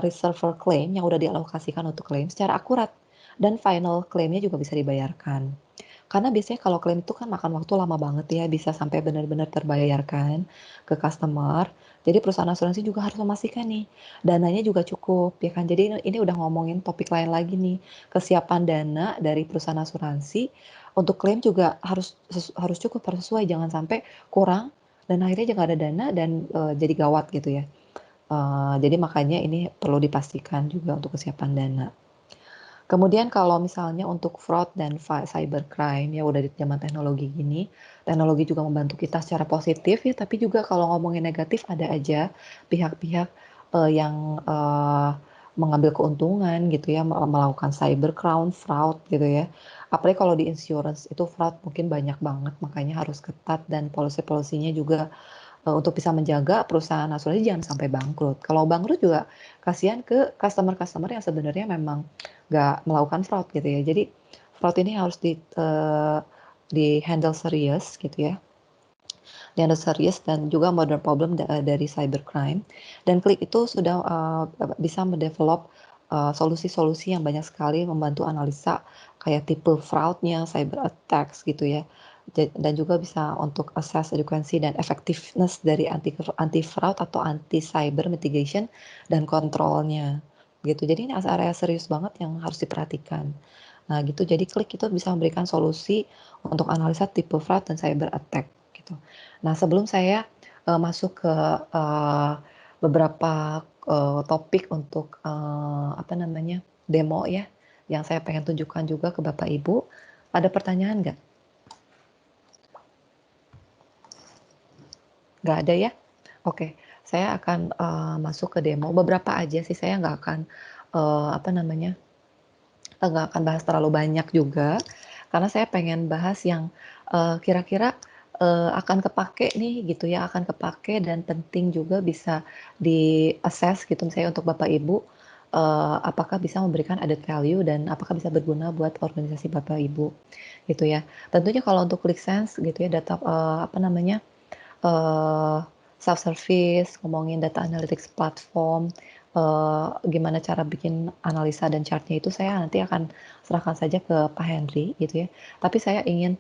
reservoir claim yang udah dialokasikan untuk klaim secara akurat dan final claimnya juga bisa dibayarkan. Karena biasanya kalau klaim itu kan makan waktu lama banget ya, bisa sampai benar-benar terbayarkan ke customer. Jadi perusahaan asuransi juga harus memastikan nih, dananya juga cukup ya kan. Jadi ini udah ngomongin topik lain lagi nih, kesiapan dana dari perusahaan asuransi untuk klaim juga harus cukup, harus sesuai, jangan sampai kurang dan akhirnya juga ada dana dan jadi gawat gitu ya. Jadi makanya ini perlu dipastikan juga untuk kesiapan dana. Kemudian kalau misalnya untuk fraud dan cybercrime ya udah di zaman teknologi gini, teknologi juga membantu kita secara positif ya, tapi juga kalau ngomongin negatif ada aja pihak-pihak, yang, mengambil keuntungan gitu ya, melakukan cybercrime, fraud gitu ya. Apalagi kalau di insurance itu fraud mungkin banyak banget, makanya harus ketat dan policy-policy-nya juga untuk bisa menjaga perusahaan asuransi jangan sampai bangkrut. Kalau bangkrut juga kasihan ke customer-customer yang sebenarnya memang nggak melakukan fraud gitu ya. Jadi fraud ini harus di-handle serius gitu ya, di-handle serius dan juga modern problem dari cybercrime. Dan Klik itu sudah bisa mendevelop solusi-solusi yang banyak sekali membantu analisa kayak tipe fraud-nya, cyber attacks gitu ya. Dan juga bisa untuk assess edukansi dan effectiveness dari anti fraud atau anti cyber mitigation dan kontrolnya gitu. Jadi ini area serius banget yang harus diperhatikan. Nah gitu, jadi Klik itu bisa memberikan solusi untuk analisa tipe fraud dan cyber attack gitu. Nah sebelum saya masuk ke beberapa topik untuk apa namanya demo ya, yang saya pengen tunjukkan juga ke Bapak Ibu, ada pertanyaan nggak? Nggak ada ya? Oke, saya akan masuk ke demo. Beberapa aja sih, saya nggak akan apa namanya nggak akan bahas terlalu banyak juga, karena saya pengen bahas yang, kira-kira, akan kepake nih gitu ya, akan kepake dan penting juga bisa di-assess gitu misalnya untuk Bapak Ibu, apakah bisa memberikan added value dan apakah bisa berguna buat organisasi Bapak Ibu, gitu ya. Tentunya kalau untuk ClickSense gitu ya, data, apa namanya, eee, self service, ngomongin data analytics platform, gimana cara bikin analisa dan chart-nya itu saya nanti akan serahkan saja ke Pak Henry gitu ya. Tapi saya ingin,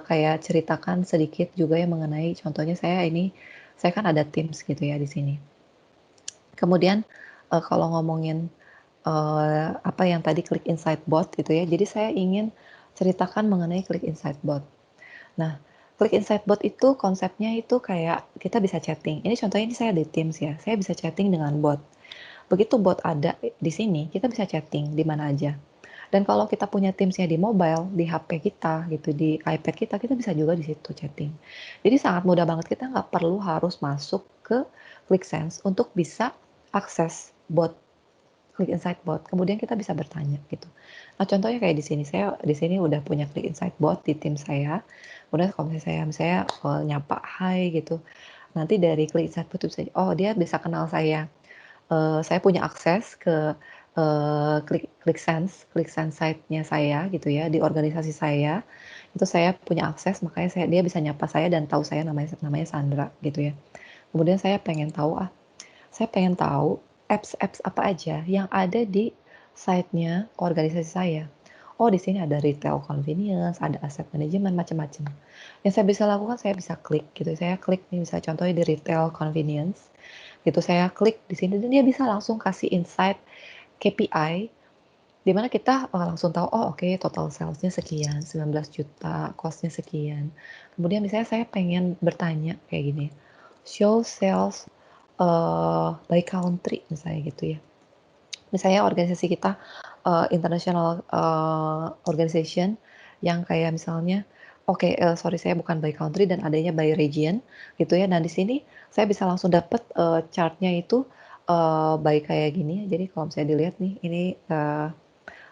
kayak ceritakan sedikit juga ya mengenai contohnya saya kan ada Teams gitu ya di sini. Kemudian, kalau ngomongin, apa yang tadi Click Insight Bot gitu ya, jadi saya ingin ceritakan mengenai Click Insight Bot. Nah, Click Insight Bot itu konsepnya itu kayak kita bisa chatting. Ini contohnya ini saya di Teams ya, saya bisa chatting dengan bot. Begitu bot ada di sini, kita bisa chatting di mana aja. Dan kalau kita punya Teams-nya di mobile, di HP kita gitu, di iPad kita bisa juga di situ chatting. Jadi sangat mudah banget, kita nggak perlu harus masuk ke ClickSense untuk bisa akses bot Click Insight Bot. Kemudian kita bisa bertanya gitu. Nah, contohnya kayak di sini, saya di sini udah punya Click Insight Bot di tim saya. Kemudian kalau misalnya nyapa hai gitu, nanti dari Click Insight Bot itu bisa, oh dia bisa kenal saya. Saya punya akses ke ClickSense site-nya saya gitu ya, di organisasi saya, itu saya punya akses, makanya dia bisa nyapa saya dan tahu saya namanya namanya Sandra gitu ya. Kemudian saya pengen tahu apps-apps apa aja yang ada di site-nya organisasi saya. Oh, di sini ada retail convenience, ada asset management, macam-macam. Yang saya bisa lakukan, saya bisa klik gitu. Saya klik nih, misalnya contohnya di retail convenience, gitu. Saya klik di sini dan dia bisa langsung kasih insight KPI, di mana kita langsung tahu, oh oke, total sales-nya sekian, 19 juta, cost-nya sekian. Kemudian misalnya saya pengen bertanya kayak gini, show sales by country misalnya gitu ya. Misalnya organisasi kita international organization yang kayak misalnya, oke, sorry saya bukan by country dan adanya by region gitu ya. Nah di sini saya bisa langsung dapat chartnya itu by kayak gini. Jadi kalau misalnya dilihat nih, ini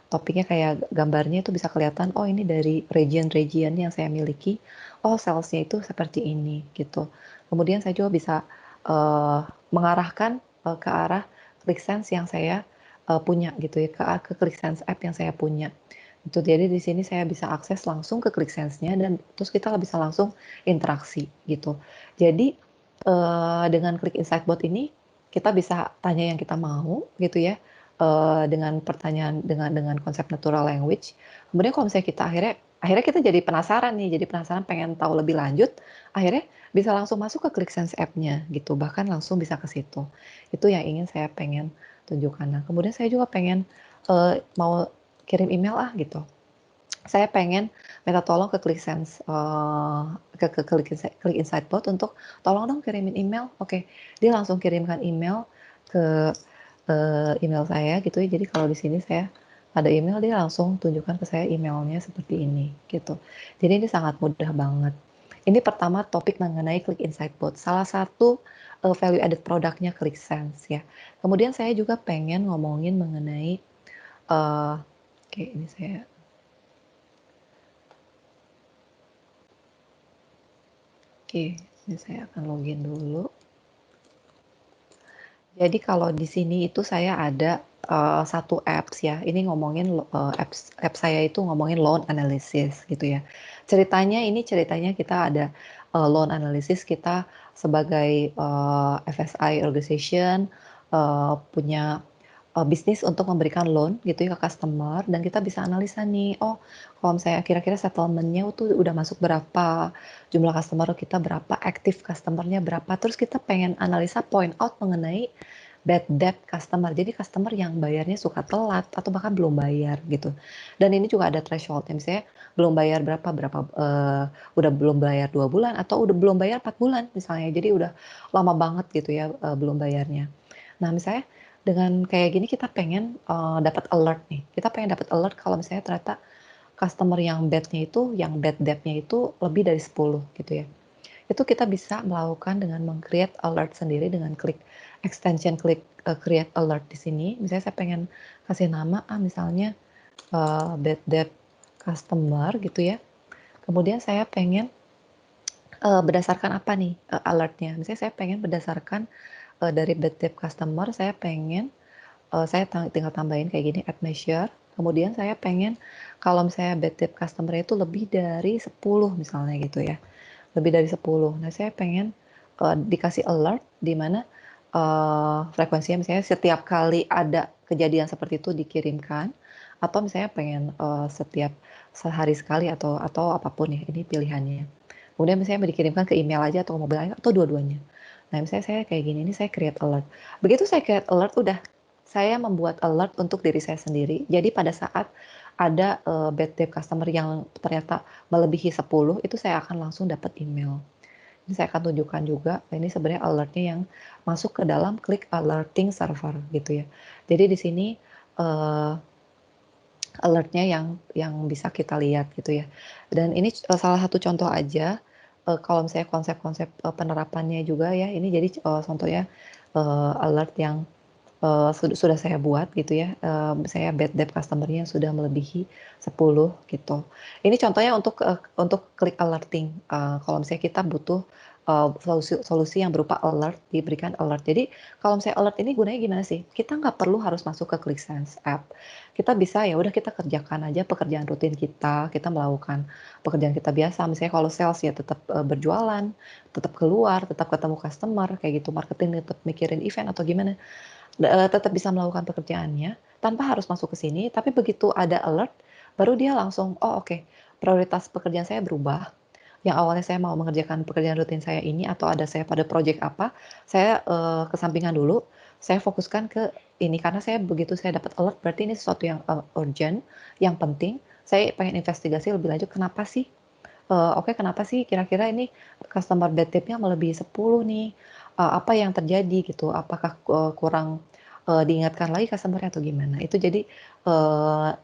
topiknya kayak gambarnya itu bisa kelihatan, oh ini dari region-region yang saya miliki, oh salesnya itu seperti ini gitu. Kemudian saya juga bisa uh, mengarahkan ke arah ClickSense yang saya punya gitu ya, ke ClickSense app yang saya punya. Itu jadi di sini saya bisa akses langsung ke ClickSense-nya dan terus kita bisa langsung interaksi gitu. Jadi dengan Click Insight Bot ini kita bisa tanya yang kita mau gitu ya, dengan pertanyaan dengan konsep natural language. Kemudian kalau misalnya kita akhirnya kita jadi penasaran nih, jadi penasaran pengen tahu lebih lanjut, akhirnya bisa langsung masuk ke ClickSense app-nya gitu, bahkan langsung bisa ke situ. Itu yang ingin saya pengen tunjukkan. Nah, kemudian saya juga pengen mau kirim email gitu. Saya pengen minta tolong ke ClickSense, ke Click Insight Bot untuk tolong dong kirimin email. Oke, dia langsung kirimkan email ke email saya gitu ya. Jadi kalau di sini saya ada email, dia langsung tunjukkan ke saya emailnya seperti ini gitu. Jadi ini sangat mudah banget. Ini pertama topik mengenai Click Insight Bot, salah satu value added produknya ClickSense ya. Kemudian saya juga pengen ngomongin mengenai oke, ini saya Oke, ini saya akan login dulu. Jadi kalau di sini itu saya ada satu apps ya. Ini ngomongin apps saya itu ngomongin loan analysis gitu ya. Ceritanya kita ada loan analysis, kita sebagai FSI organization punya bisnis untuk memberikan loan gitu ya ke customer dan kita bisa analisa nih, oh kalau misalnya kira-kira settlement-nya tuh udah masuk berapa, jumlah customer kita berapa, active customer-nya berapa, terus kita pengen analisa point out mengenai bad debt customer. Jadi customer yang bayarnya suka telat atau bahkan belum bayar gitu. Dan ini juga ada threshold-nya, misalnya belum bayar udah belum bayar 2 bulan atau udah belum bayar 4 bulan misalnya. Jadi udah lama banget gitu ya belum bayarnya. Nah, misalnya dengan kayak gini kita pengen dapat alert nih. Kita pengen dapat alert kalau misalnya ternyata customer yang bad debt-nya itu lebih dari 10 gitu ya. Itu kita bisa melakukan dengan meng-create alert sendiri dengan klik extension create alert di sini. Misalnya saya pengen kasih nama misalnya bad debt customer gitu ya. Kemudian saya pengen berdasarkan apa nih alertnya. Misalnya saya pengen berdasarkan dari bad debt customer, saya tinggal tambahin kayak gini, add measure. Kemudian saya pengen kalau misalnya bad debt customer itu lebih dari 10 misalnya gitu ya. Lebih dari 10. Nah, saya pengen dikasih alert di mana frekuensinya misalnya setiap kali ada kejadian seperti itu dikirimkan atau misalnya pengen setiap sehari sekali atau apapun ya, ini pilihannya. Kemudian misalnya dikirimkan ke email aja atau mobile aja atau dua-duanya. Nah, misalnya saya kayak gini, ini saya create alert. Begitu saya create alert, udah saya membuat alert untuk diri saya sendiri. Jadi pada saat ada bad debt customer yang ternyata melebihi 10, itu saya akan langsung dapat email. Ini saya akan tunjukkan juga, ini sebenarnya alertnya yang masuk ke dalam Click Alerting Server gitu ya. Jadi di sini uh, alertnya yang bisa kita lihat gitu ya. Dan ini salah satu contoh aja, kalau misalnya konsep-konsep penerapannya juga ya, ini jadi contohnya alert yang sudah saya buat gitu ya, saya bad debt customer-nya yang sudah melebihi 10 gitu. Ini contohnya untuk klik alerting, kalau misalnya kita butuh solusi yang berupa alert, diberikan alert. Jadi kalau misalnya alert ini gunanya gimana sih? Kita nggak perlu harus masuk ke ClickSense app. Kita bisa ya udah kita kerjakan aja pekerjaan rutin kita melakukan pekerjaan kita biasa. Misalnya kalau sales ya tetap berjualan, tetap keluar, tetap ketemu customer kayak gitu, marketing tetap mikirin event atau gimana. Tetap bisa melakukan pekerjaannya tanpa harus masuk ke sini, tapi begitu ada alert, baru dia langsung, "Oh oke, prioritas pekerjaan saya berubah. Yang awalnya saya mau mengerjakan pekerjaan rutin saya ini atau ada saya pada project apa, saya, kesampingkan dulu, saya fokuskan ke ini." Karena saya begitu saya dapat alert berarti ini sesuatu yang, urgent, yang penting, saya pengen investigasi lebih lanjut, kenapa sih, oke kenapa sih kira-kira ini customer bad tip-nya melebihi 10 nih, apa yang terjadi gitu, apakah, kurang, diingatkan lagi customer-nya atau gimana. Itu jadi,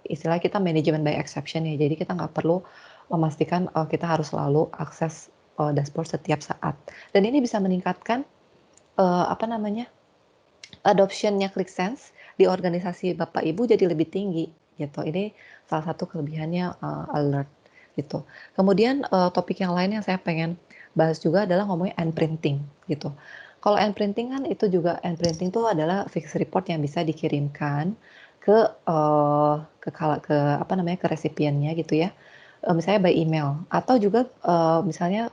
istilahnya kita manajemen by exception ya, jadi kita nggak perlu memastikan, kita harus selalu akses, dashboard setiap saat. Dan ini bisa meningkatkan, apa namanya, adoption-nya ClickSense di organisasi Bapak Ibu jadi lebih tinggi gitu. Ini salah satu kelebihannya, alert gitu. Kemudian, topik yang lain yang saya pengen bahas juga adalah ngomongin end printing gitu. Kalau end printing kan itu juga end printing itu adalah fix report yang bisa dikirimkan ke, ke apa namanya, ke resipiennya gitu ya, misalnya by email atau juga, misalnya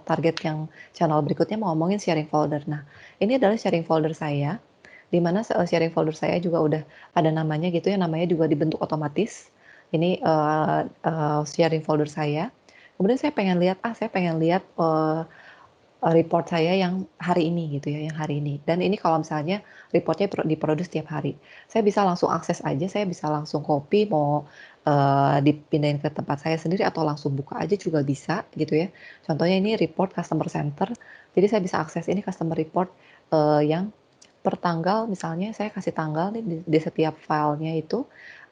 target yang channel berikutnya mau ngomongin sharing folder. Nah, ini adalah sharing folder saya di mana sharing folder saya juga udah ada namanya gitu ya, namanya juga dibentuk otomatis. Ini, sharing folder saya. Kemudian saya pengen lihat, report saya yang hari ini gitu ya, yang hari ini. Dan ini kalau misalnya reportnya diproduce tiap hari. Saya bisa langsung akses aja, saya bisa langsung copy mau, dipindahin ke tempat saya sendiri atau langsung buka aja juga bisa gitu ya. Contohnya ini report customer center, jadi saya bisa akses ini customer report, yang per tanggal misalnya saya kasih tanggal nih di setiap filenya itu,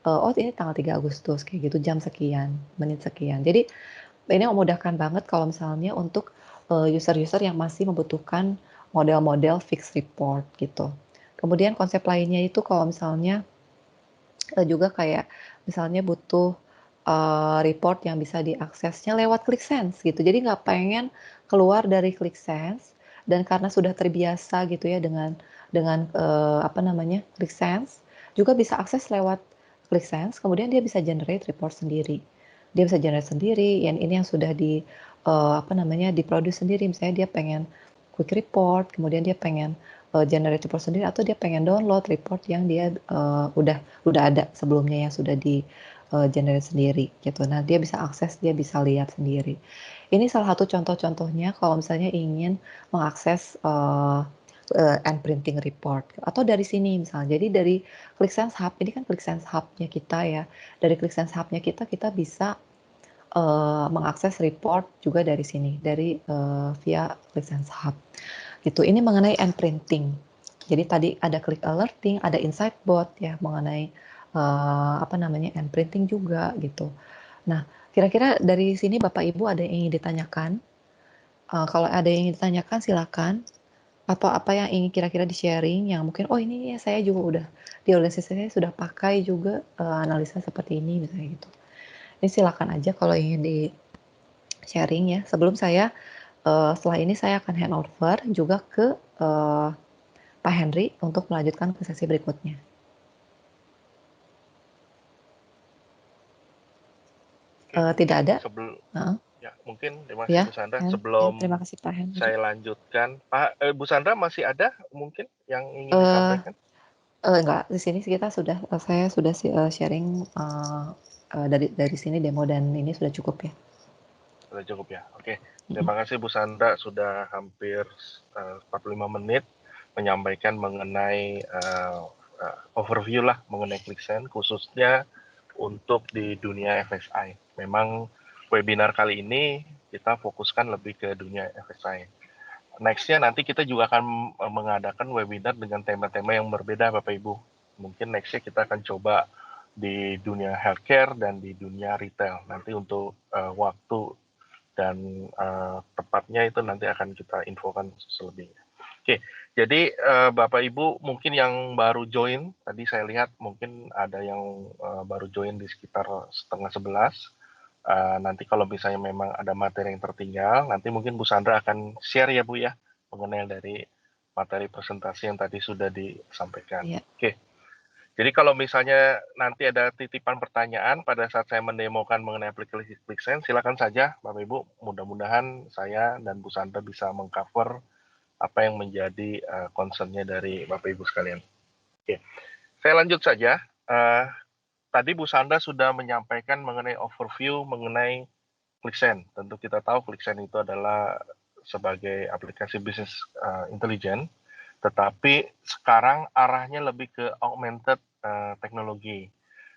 oh ini tanggal 3 Agustus kayak gitu, jam sekian, menit sekian. Jadi ini memudahkan banget kalau misalnya untuk, user-user yang masih membutuhkan model-model fix report gitu. Kemudian konsep lainnya itu kalau misalnya, juga kayak misalnya butuh, report yang bisa diaksesnya lewat ClickSense gitu. Jadi nggak pengen keluar dari ClickSense dan karena sudah terbiasa gitu ya dengan, apa namanya, ClickSense, juga bisa akses lewat ClickSense, kemudian dia bisa generate report sendiri. Dia bisa generate sendiri, yang ini yang sudah apa namanya, di-produce sendiri. Misalnya dia pengen quick report, kemudian dia pengen, generate report sendiri atau dia pengen download report yang dia, udah ada sebelumnya yang sudah di, generate sendiri gitu. Nah, dia bisa akses, dia bisa lihat sendiri. Ini salah satu contoh-contohnya kalau misalnya ingin mengakses, end printing report atau dari sini misalnya. Jadi dari ClickSense Hub, ini kan ClickSense Hub-nya kita ya. Dari ClickSense Hub-nya kita bisa, mengakses report juga dari sini, dari, via ClickSense Hub gitu. Ini mengenai end printing. Jadi tadi ada click alerting, ada insight bot ya mengenai, apa namanya, end printing juga gitu. Nah, kira-kira dari sini Bapak Ibu ada yang ingin ditanyakan? Kalau ada yang ingin ditanyakan silakan, atau apa yang ingin kira-kira di-sharing yang mungkin, "Oh ini ya saya juga udah di organisasi saya sudah pakai juga, analisa seperti ini," misalnya gitu. Ini silakan aja kalau ingin di-sharing ya. Sebelum saya, setelah ini saya akan handover juga ke, Pak Henry untuk melanjutkan ke sesi berikutnya. Oke, Tidak mungkin ada? Heeh, ya mungkin terima kasih ya, Bu Sandra. ya terima Sebelum kasih Pak Henry. saya lanjutkan, Bu Sandra masih ada mungkin yang ingin Eee disampaikan? enggak, di sini kita sudah saya sudah sharing, eee eee, dari sini demo dan ini sudah cukup ya. Sudah cukup ya? Oke. Mhm. Terima kasih Bu Sandra sudah hampir 45 menit menyampaikan mengenai overview lah mengenai ClickSense khususnya untuk di dunia FSI. Memang webinar kali ini kita fokuskan lebih ke dunia FSI. Next-nya nanti kita juga akan mengadakan webinar dengan tema-tema yang berbeda Bapak Ibu. Mungkin next-nya kita akan coba di dunia healthcare dan di dunia retail. Nanti untuk waktu dan tepatnya itu nanti akan kita infokan selebihnya. Oke, jadi Bapak Ibu mungkin yang baru join, tadi saya lihat mungkin ada yang baru join di sekitar setengah 11. Nanti kalau misalnya memang ada materi yang tertinggal, nanti mungkin Bu Sandra akan share ya Bu ya, mengenai dari materi presentasi yang tadi sudah disampaikan. Iya. Oke, jadi kalau misalnya nanti ada titipan pertanyaan pada saat saya mendemokan mengenai aplikasi ClickSense, silakan saja Bapak Ibu. Mudah-mudahan saya dan Bu Sandra bisa mengcover apa yang menjadi concern-nya dari Bapak Ibu sekalian. Oke, saya lanjut saja. Tadi Bu Sandra sudah menyampaikan mengenai overview mengenai ClickSense. Tentu kita tahu ClickSense itu adalah sebagai aplikasi bisnis intelijen, tetapi sekarang arahnya lebih ke augmented teknologi.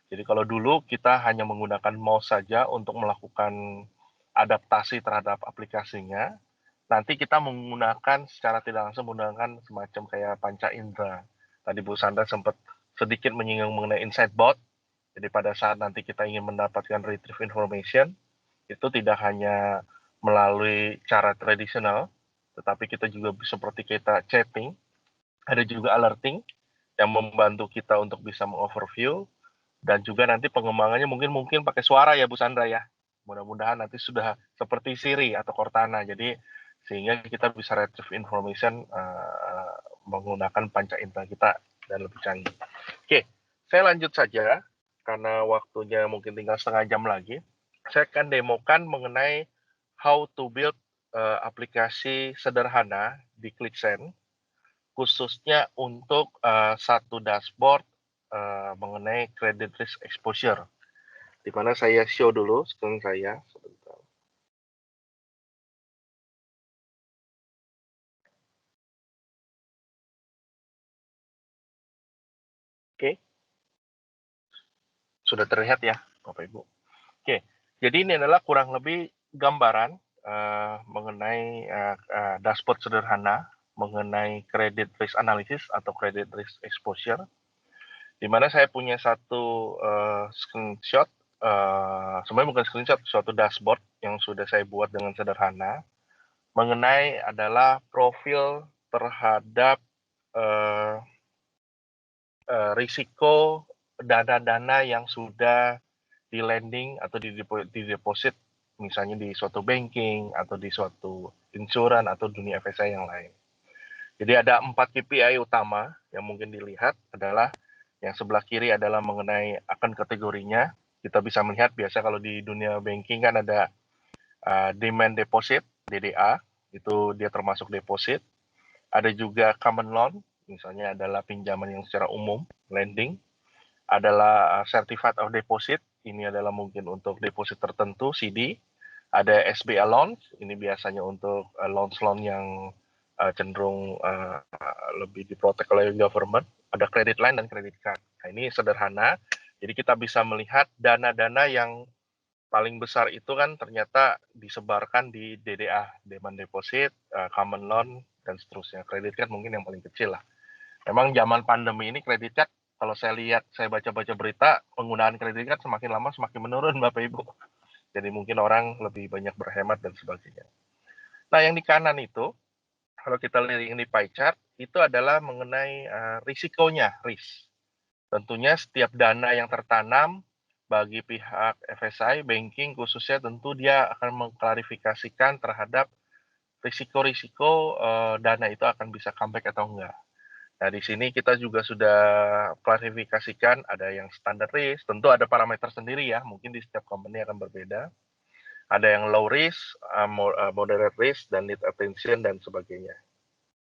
Jadi kalau dulu kita hanya menggunakan mouse saja untuk melakukan adaptasi terhadap aplikasinya, nanti kita menggunakan secara tidak langsung menggunakan semacam kayak panca indera. Tadi Bu Sandra sempat sedikit menyinggung mengenai insight bot. Jadi pada saat nanti kita ingin mendapatkan retrieve information, itu tidak hanya melalui cara tradisional, tetapi kita juga seperti kita chatting, ada juga alerting yang membantu kita untuk bisa mengoverview, dan juga nanti pengembangannya mungkin pakai suara ya Bu Sandra ya. Mudah-mudahan nanti sudah seperti Siri atau Cortana, jadi sehingga kita bisa retrieve information menggunakan panca indera kita dan lebih canggih. Oke, saya lanjut saja karena waktunya mungkin tinggal setengah jam lagi. Saya akan demokan mengenai how to build aplikasi sederhana di ClickSense, khususnya untuk satu dashboard mengenai credit risk exposure. Di mana saya show dulu screen saya sebentar. Oke, sudah terlihat ya Bapak Ibu. Oke, jadi ini adalah kurang lebih gambaran mengenai dashboard sederhana mengenai credit risk analysis atau credit risk exposure, di mana saya punya satu screenshot, sebenarnya bukan screenshot, suatu dashboard yang sudah saya buat dengan sederhana mengenai adalah profil terhadap risiko dana-dana yang sudah di lending atau di deposit, misalnya di suatu banking atau di suatu insuran atau dunia FSI yang lain. Jadi ada 4 KPI utama yang mungkin dilihat adalah yang sebelah kiri adalah mengenai akan kategorinya. Kita bisa melihat biasa kalau di dunia banking kan ada demand deposit, DDA, itu dia termasuk deposit. Ada juga common loan, misalnya adalah pinjaman yang secara umum, lending. Adalah certificate of deposit, ini adalah mungkin untuk deposit tertentu, CD. Ada SBA loan, ini biasanya untuk loan yang cenderung lebih diprotek oleh government. Ada credit line dan credit card. Nah, ini sederhana. Jadi kita bisa melihat dana-dana yang paling besar itu kan ternyata disebarkan di DDA, demand deposit, common loan, dan seterusnya. Credit card mungkin yang paling kecil lah. Memang zaman pandemi ini credit card, kalau saya lihat, saya baca-baca berita, penggunaan credit card semakin lama semakin menurun Bapak Ibu. Jadi mungkin orang lebih banyak berhemat dan sebagainya. Nah, yang di kanan itu, kalau kita lihat yang di pie chart, itu adalah mengenai risikonya, risk. Tentunya setiap dana yang tertanam bagi pihak FSI, banking khususnya, tentu dia akan mengklarifikasikan terhadap risiko-risiko dana itu akan bisa comeback atau enggak. Nah, di sini kita juga sudah klarifikasikan ada yang standar risk, tentu ada parameter sendiri ya, mungkin di setiap company akan berbeda. Ada yang low risk, moderate risk, dan need attention, dan sebagainya.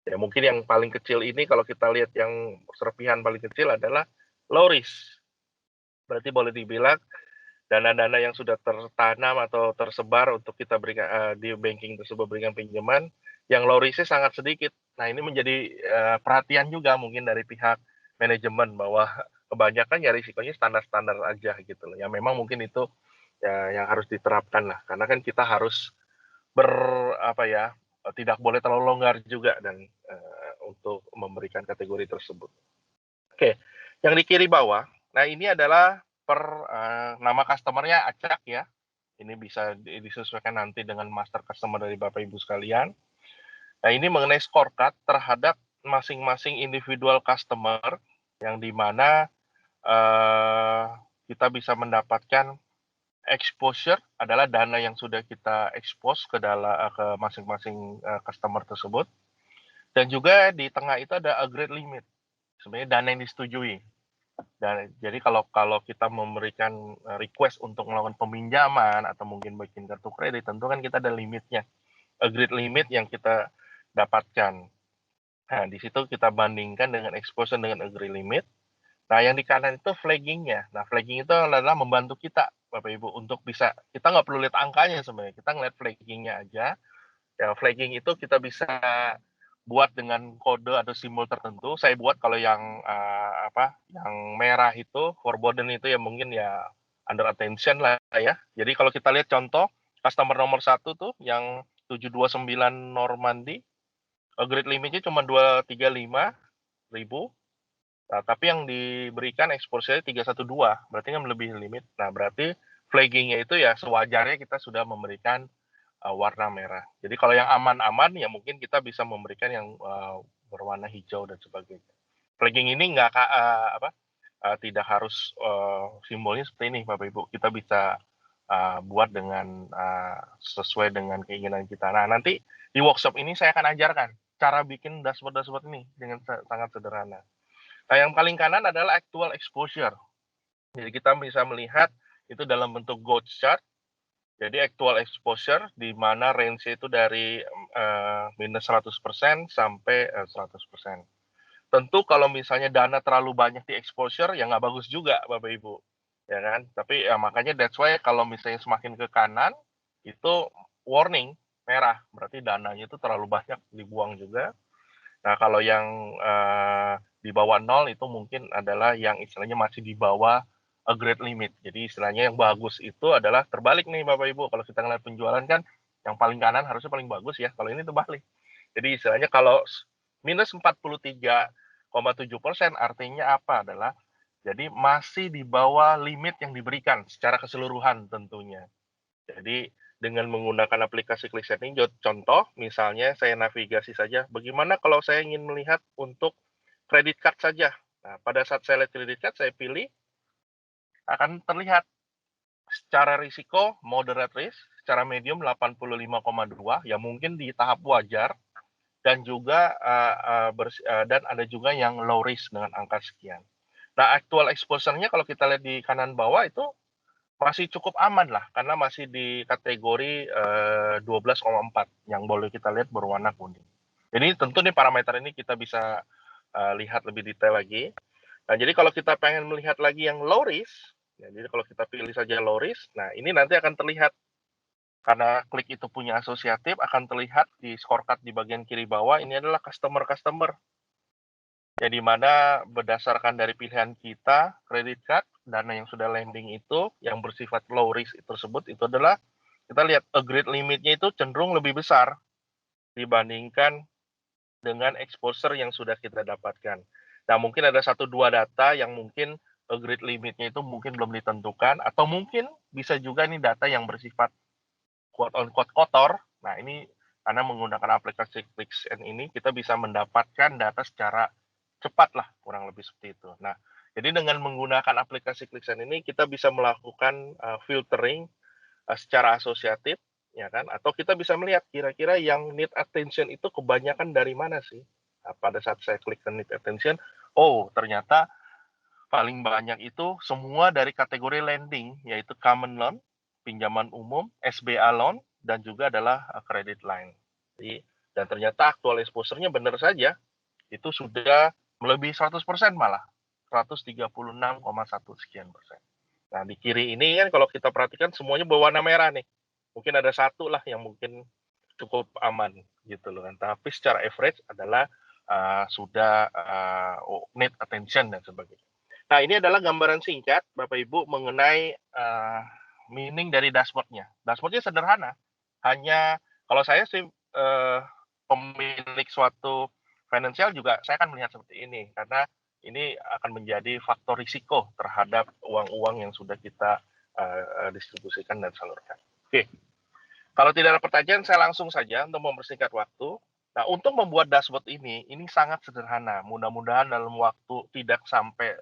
Ya, mungkin yang paling kecil ini kalau kita lihat yang serpihan paling kecil adalah low risk. Berarti boleh dibilang dana-dana yang sudah tertanam atau tersebar untuk kita berikan di banking tersebut berikan pinjaman, yang low risk sangat sedikit. Nah, ini menjadi perhatian juga mungkin dari pihak manajemen bahwa kebanyakan ya risikonya standar-standar aja gitu loh. Ya memang mungkin itu ya yang harus diterapkan lah, karena kan kita harus tidak boleh terlalu longgar juga dan untuk memberikan kategori tersebut. Oke, yang di kiri bawah, nah ini adalah nama customer-nya acak ya. Ini bisa disesuaikan nanti dengan master customer dari Bapak Ibu sekalian. Nah, ini mengenai scorecard terhadap masing-masing individual customer yang dimana kita bisa mendapatkan exposure adalah dana yang sudah kita expose ke ke masing-masing customer tersebut. Dan juga di tengah itu ada agreed limit, sebenarnya dana yang disetujui. Dan jadi kalau kita memberikan request untuk melakukan peminjaman atau mungkin bikin kartu kredit, tentu kan kita ada limitnya, agreed limit yang kita dapatkan. Nah, di situ kita bandingkan dengan exposure dengan agreed limit. Nah, yang di kanan itu flaggingnya. Nah, flagging itu adalah membantu kita, Bapak Ibu, untuk bisa, kita nggak perlu lihat angkanya sebenarnya, kita ngeliat flaggingnya aja. Ya, flagging itu kita bisa buat dengan kode atau simbol tertentu. Saya buat kalau yang yang merah itu, forbidden itu ya mungkin ya under attention lah ya. Jadi kalau kita lihat contoh, customer nomor 1 tuh yang 729 Normandy, agreed limitnya cuma 235.000. Nah, tapi yang diberikan exposure 312, berarti kan melebihi limit. Nah, berarti flaggingnya itu ya sewajarnya kita sudah memberikan warna merah. Jadi kalau yang aman-aman ya mungkin kita bisa memberikan yang berwarna hijau dan sebagainya. Flagging ini nggak tidak harus simbolnya seperti ini, Bapak Ibu. Kita bisa buat dengan sesuai dengan keinginan kita. Nah, nanti di workshop ini saya akan ajarkan cara bikin dashboard ini dengan sangat sederhana. Nah, yang paling kanan adalah actual exposure. Jadi kita bisa melihat itu dalam bentuk GOAT chart. Jadi actual exposure di mana range itu dari minus 100% sampai 100%. Tentu kalau misalnya dana terlalu banyak di exposure ya nggak bagus juga, Bapak Ibu. Ya kan? Tapi ya makanya that's why kalau misalnya semakin ke kanan itu warning merah, berarti dananya itu terlalu banyak dibuang juga. Nah, kalau yang di bawah 0 itu mungkin adalah yang istilahnya masih di bawah agreed limit. Jadi istilahnya yang bagus itu adalah terbalik nih Bapak Ibu. Kalau kita ngeliat penjualan kan yang paling kanan harusnya paling bagus ya. Kalau ini terbalik. Jadi istilahnya kalau minus 43,7% artinya apa adalah jadi masih di bawah limit yang diberikan secara keseluruhan tentunya. Jadi dengan menggunakan aplikasi ClickSense ini, contoh misalnya saya navigasi saja, bagaimana kalau saya ingin melihat untuk kredit card saja. Nah, pada saat saya lihat kredit card, saya pilih, akan terlihat secara risiko moderate risk, secara medium 85,2, ya mungkin di tahap wajar, dan juga dan ada juga yang low risk dengan angka sekian. Nah, actual exposure-nya kalau kita lihat di kanan bawah itu masih cukup aman lah, karena masih di kategori 12,4 yang boleh kita lihat berwarna kuning. Jadi tentu nih parameter ini kita bisa lihat lebih detail lagi. Nah, jadi kalau kita pengen melihat lagi yang low risk, ya, jadi kalau kita pilih saja low risk, nah ini nanti akan terlihat karena klik itu punya asosiatif, akan terlihat di scorecard di bagian kiri bawah, ini adalah customer-customer. Jadi mana berdasarkan dari pilihan kita, credit card, dana yang sudah lending itu, yang bersifat low risk tersebut, itu adalah, kita lihat agreed limitnya itu cenderung lebih besar dibandingkan dengan exposure yang sudah kita dapatkan. Nah, mungkin ada 1-2 data yang mungkin agreed limitnya itu mungkin belum ditentukan, atau mungkin bisa juga nih data yang bersifat quote on quote kotor. Nah, ini karena menggunakan aplikasi ClickSense ini, kita bisa mendapatkan data secara cepat lah, kurang lebih seperti itu. Nah, jadi dengan menggunakan aplikasi ClickSense ini, kita bisa melakukan filtering secara asosiatif, ya kan? Atau kita bisa melihat kira-kira yang need attention itu kebanyakan dari mana sih? Nah, pada saat saya klik ke need attention, oh ternyata paling banyak itu semua dari kategori lending, yaitu common loan, pinjaman umum, SBA loan, dan juga adalah credit line. Jadi, dan ternyata aktual exposure-nya benar saja, itu sudah melebihi 100% malah, 136,1 sekian persen. Nah, di kiri ini kan kalau kita perhatikan semuanya berwarna merah nih. Mungkin ada satu lah yang mungkin cukup aman gitu loh kan. Tapi secara average adalah sudah need attention dan sebagainya. Nah, ini adalah gambaran singkat Bapak Ibu mengenai meaning dari dashboard-nya. Dashboard-nya sederhana. Hanya kalau saya sih pemilik suatu finansial juga saya akan melihat seperti ini karena ini akan menjadi faktor risiko terhadap uang-uang yang sudah kita distribusikan dan salurkan. Oke, kalau tidak ada pertanyaan, saya langsung saja untuk mempersingkat waktu. Nah, untuk membuat dashboard ini sangat sederhana. Mudah-mudahan dalam waktu tidak sampai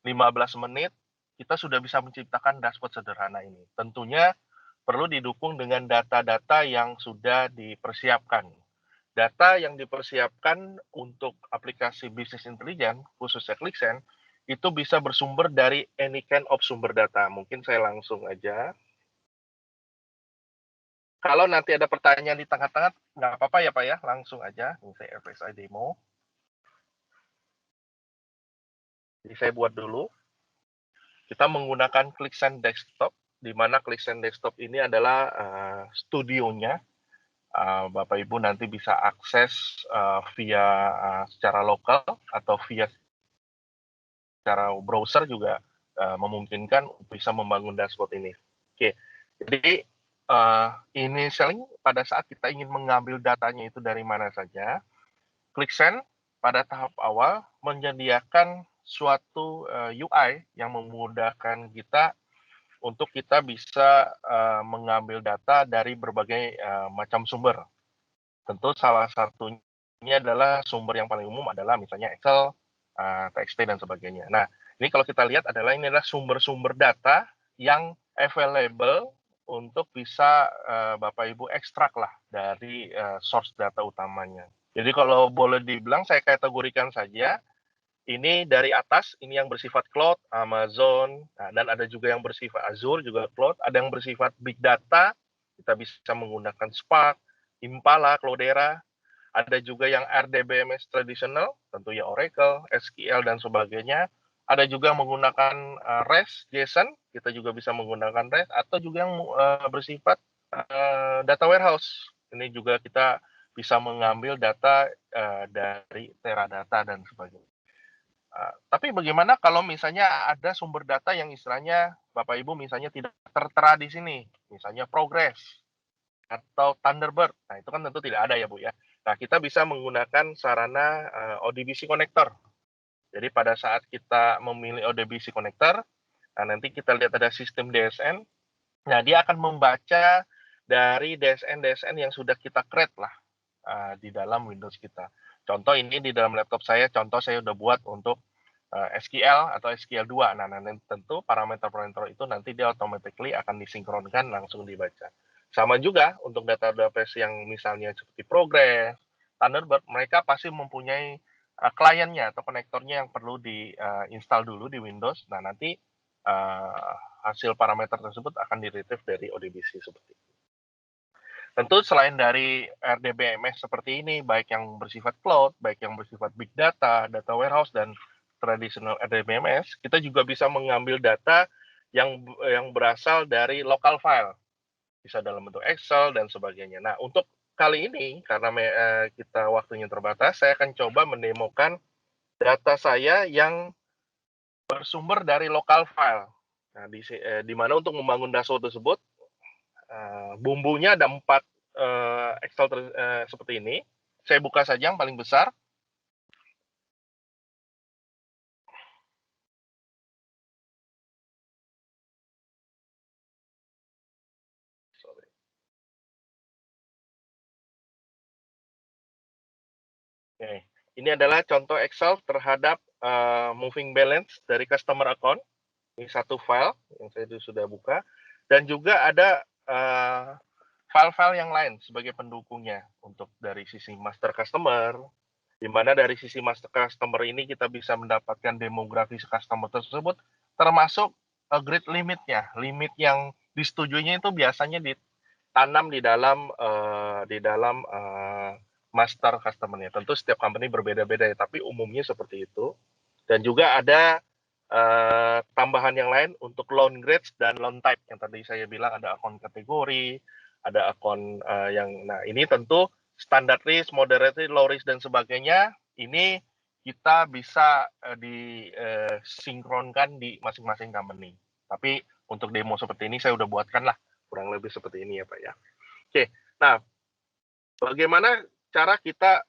15 menit, kita sudah bisa menciptakan dashboard sederhana ini. Tentunya perlu didukung dengan data-data yang sudah dipersiapkan. Data yang dipersiapkan untuk aplikasi bisnis intelijen, khususnya ClickSense, itu bisa bersumber dari any kind of sumber data. Mungkin saya langsung aja. Kalau nanti ada pertanyaan di tengah-tengah, nggak apa-apa ya Pak ya, langsung aja. Ini saya FSI demo. Jadi saya buat dulu. Kita menggunakan ClickSense Desktop, di mana ClickSense Desktop ini adalah studionya. Bapak Ibu nanti bisa akses via secara lokal atau via secara browser juga memungkinkan bisa membangun dashboard ini. Oke, jadi initially pada saat kita ingin mengambil datanya itu dari mana saja, ClickSense pada tahap awal menyediakan suatu UI yang memudahkan kita untuk kita bisa mengambil data dari berbagai macam sumber. Tentu salah satunya adalah sumber yang paling umum adalah misalnya Excel, TXT, dan sebagainya. Nah, ini kalau kita lihat ini adalah sumber-sumber data yang available untuk bisa Bapak Ibu ekstrak lah dari source data utamanya. Jadi kalau boleh dibilang saya kategorikan saja, ini dari atas, ini yang bersifat cloud, Amazon, dan ada juga yang bersifat Azure, juga cloud, ada yang bersifat big data, kita bisa menggunakan Spark, Impala, Cloudera, ada juga yang RDBMS tradisional, tentunya Oracle, SQL, dan sebagainya. Ada juga yang menggunakan REST, JSON, kita juga bisa menggunakan REST, atau juga yang bersifat data warehouse. Ini juga kita bisa mengambil data dari Teradata dan sebagainya. Tapi bagaimana kalau misalnya ada sumber data yang istilahnya Bapak Ibu misalnya tidak tertera di sini, misalnya Progress atau Thunderbird. Nah, itu kan tentu tidak ada ya Bu ya. Nah, kita bisa menggunakan sarana ODBC Connector. Jadi pada saat kita memilih ODBC Connector, nah nanti kita lihat ada sistem DSN. Nah, dia akan membaca dari DSN-DSN yang sudah kita create lah di dalam Windows kita. Contoh ini di dalam laptop saya, contoh saya udah buat untuk SQL atau SQL2. Nah, nanti tentu parameter-parameter itu nanti dia automatically akan disinkronkan langsung dibaca. Sama juga untuk database yang misalnya seperti Progress, Thunderbird, mereka pasti mempunyai kliennya atau konektornya yang perlu di-install dulu di Windows. Nah, nanti hasil parameter tersebut akan di-retrieve dari ODBC seperti itu. Tentu selain dari RDBMS seperti ini, baik yang bersifat cloud, baik yang bersifat big data, data warehouse, dan tradisional RDBMS, kita juga bisa mengambil data yang berasal dari local file. Bisa dalam bentuk Excel dan sebagainya. Nah, untuk kali ini, karena kita waktunya terbatas, saya akan coba mendemokan data saya yang bersumber dari local file. Nah, di mana untuk membangun dashboard tersebut, bumbunya ada 4 Excel seperti ini. Saya buka saja yang paling besar. Sorry. Oke. Ini adalah contoh Excel terhadap moving balance dari customer account. Ini satu file yang saya sudah buka. Dan juga ada file-file yang lain sebagai pendukungnya untuk dari sisi master customer, di mana dari sisi master customer ini kita bisa mendapatkan demografi customer tersebut, termasuk grid limitnya. Limit yang disetujuinya itu biasanya ditanam di dalam master customer-nya. Tentu setiap company berbeda-beda ya, tapi umumnya seperti itu. Dan juga ada tambahan yang lain untuk loan grades dan loan type yang tadi saya bilang ada akun kategori, ada akun nah ini tentu standard risk, moderate risk, low risk, dan sebagainya. Ini kita bisa disinkronkan di masing-masing company. Tapi untuk demo seperti ini saya udah buatkan lah kurang lebih seperti ini ya Pak ya. Oke, nah bagaimana cara kita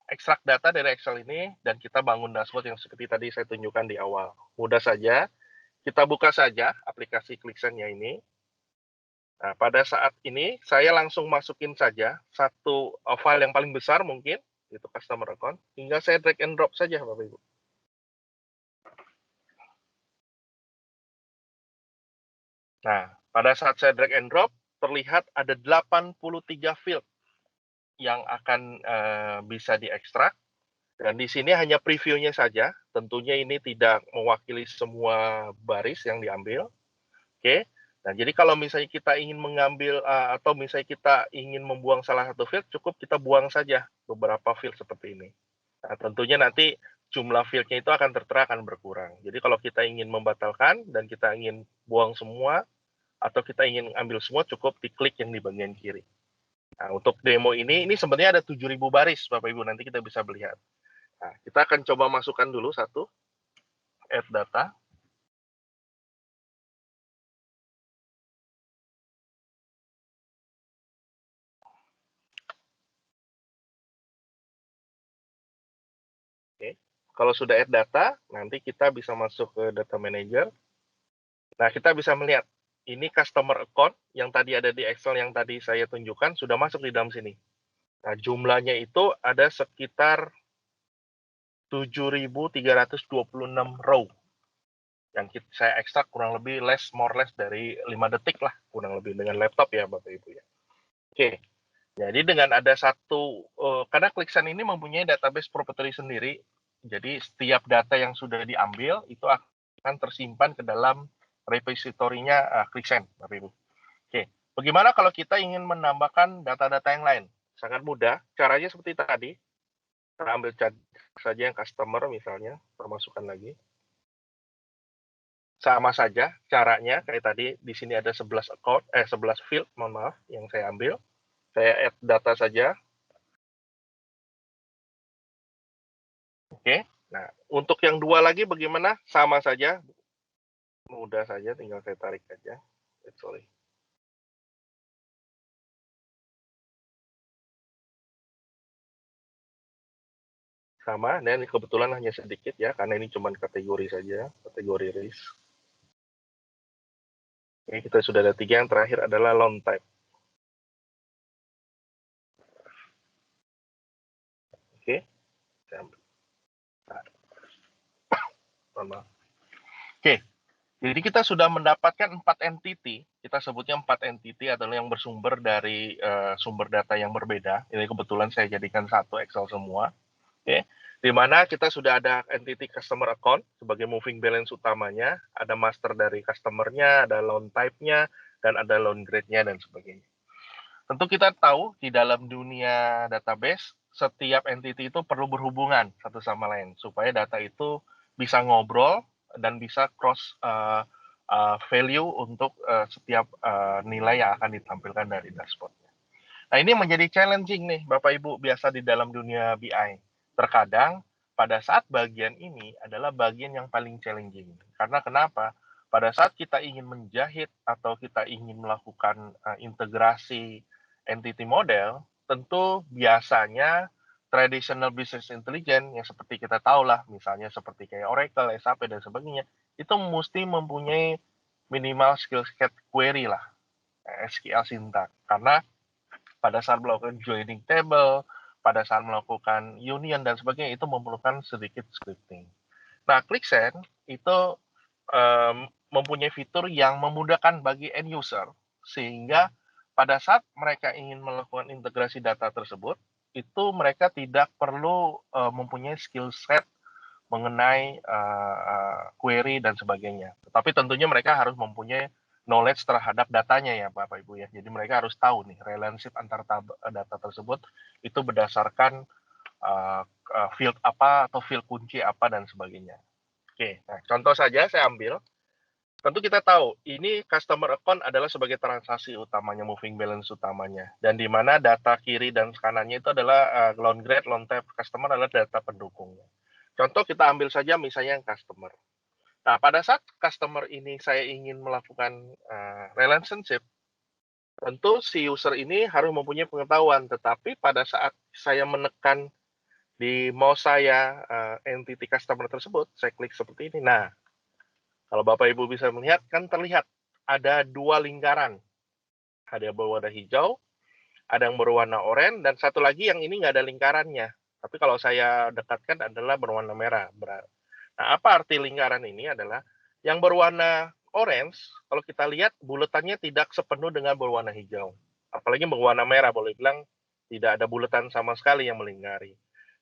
ekstrak data dari Excel ini dan kita bangun dashboard yang seperti tadi saya tunjukkan di awal. Mudah saja, kita buka saja aplikasi ClickSense-nya ini. Nah, pada saat ini saya langsung masukin saja satu file yang paling besar mungkin, itu customer account, hingga saya drag and drop saja Bapak Ibu. Nah, pada saat saya drag and drop, terlihat ada 83 field yang akan bisa diekstrak. Dan di sini hanya previewnya saja. Tentunya ini tidak mewakili semua baris yang diambil. Oke. Nah, jadi kalau misalnya kita ingin mengambil atau misalnya kita ingin membuang salah satu field, cukup kita buang saja beberapa field seperti ini. Nah, tentunya nanti jumlah fieldnya itu akan tertera akan berkurang. Jadi kalau kita ingin membatalkan dan kita ingin buang semua atau kita ingin ambil semua, cukup diklik yang di bagian kiri. Nah, untuk demo ini sebenarnya ada 7.000 baris, Bapak Ibu. Nanti kita bisa melihat. Nah, kita akan coba masukkan dulu satu, add data. Oke. Kalau sudah add data, nanti kita bisa masuk ke data manager. Nah, kita bisa melihat, ini customer account yang tadi ada di Excel yang tadi saya tunjukkan, sudah masuk di dalam sini. Nah, jumlahnya itu ada sekitar 7.326 row. Yang saya ekstrak kurang lebih more less dari 5 detik lah, kurang lebih dengan laptop ya, Bapak Ibu ya. Oke, jadi dengan ada satu, karena ClickSense ini mempunyai database proprietary sendiri, jadi setiap data yang sudah diambil itu akan tersimpan ke dalam repository-nya ClickSense, Bapak Ibu. Oke, bagaimana kalau kita ingin menambahkan data-data yang lain? Sangat mudah, caranya seperti tadi. Kita ambil saja yang customer misalnya, kita masukkan lagi. Sama saja caranya kayak tadi, di sini ada 11 field, mohon maaf, yang saya ambil. Saya add data saja. Oke. Nah, untuk yang dua lagi bagaimana? Sama saja. Mudah saja, tinggal saya tarik aja. Sorry. Sama, dan kebetulan hanya sedikit ya, karena ini cuma kategori saja, kategori risk. Oke, kita sudah ada 3, yang terakhir adalah loan type. Oke, saya ambil. Nah, oke, jadi kita sudah mendapatkan 4 entity, kita sebutnya 4 entity adalah yang bersumber dari sumber data yang berbeda. Ini kebetulan saya jadikan satu Excel semua. Oke, di mana kita sudah ada entity customer account sebagai moving balance utamanya, ada master dari customer-nya, ada loan type-nya, dan ada loan grade-nya, dan sebagainya. Tentu kita tahu di dalam dunia database, setiap entity itu perlu berhubungan satu sama lain, supaya data itu bisa ngobrol dan bisa cross value untuk setiap nilai yang akan ditampilkan dari dashboard-nya. Nah, ini menjadi challenging nih, Bapak Ibu, biasa di dalam dunia BI. Terkadang, pada saat bagian ini adalah bagian yang paling challenging. Karena kenapa? Pada saat kita ingin menjahit atau kita ingin melakukan integrasi entity model, tentu biasanya traditional business intelligence yang seperti kita tahu lah, misalnya seperti kayak Oracle, SAP, dan sebagainya, itu mesti mempunyai minimal skill set query lah, SQL syntax. Karena pada saat melakukan joining table, pada saat melakukan union dan sebagainya, itu memerlukan sedikit scripting. Nah, ClickSense itu mempunyai fitur yang memudahkan bagi end user, sehingga pada saat mereka ingin melakukan integrasi data tersebut, itu mereka tidak perlu mempunyai skill set mengenai query dan sebagainya. Tetapi tentunya mereka harus mempunyai knowledge terhadap datanya ya Bapak Ibu ya. Jadi mereka harus tahu nih relationship antar data tersebut itu berdasarkan field apa atau field kunci apa dan sebagainya. Oke, nah contoh saja saya ambil. Tentu kita tahu ini customer account adalah sebagai transaksi utamanya, moving balance utamanya, dan di mana data kiri dan kanannya itu adalah loan grade, loan type customer adalah data pendukungnya. Contoh kita ambil saja misalnya yang customer. Nah, pada saat customer ini saya ingin melakukan relationship, tentu si user ini harus mempunyai pengetahuan, tetapi pada saat saya menekan di mouse saya entity customer tersebut, saya klik seperti ini. Nah, kalau Bapak Ibu bisa melihat, kan terlihat ada 2 lingkaran. Ada yang berwarna hijau, ada yang berwarna oranye, dan satu lagi yang ini nggak ada lingkarannya. Tapi kalau saya dekatkan adalah berwarna merah. Nah, apa arti lingkaran ini adalah yang berwarna orange, kalau kita lihat buletannya tidak sepenuh dengan berwarna hijau. Apalagi berwarna merah, boleh bilang tidak ada buletan sama sekali yang melingkari.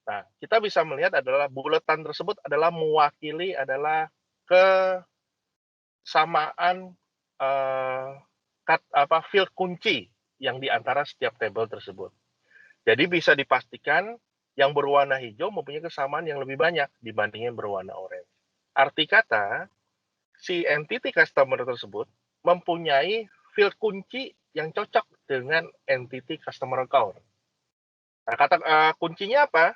Nah, kita bisa melihat adalah buletan tersebut adalah mewakili adalah kesamaan field kunci yang di antara setiap tabel tersebut. Jadi bisa dipastikan yang berwarna hijau mempunyai kesamaan yang lebih banyak dibandingin berwarna orange. Arti kata, si entity customer tersebut mempunyai field kunci yang cocok dengan entity customer account. Nah, kata kuncinya apa?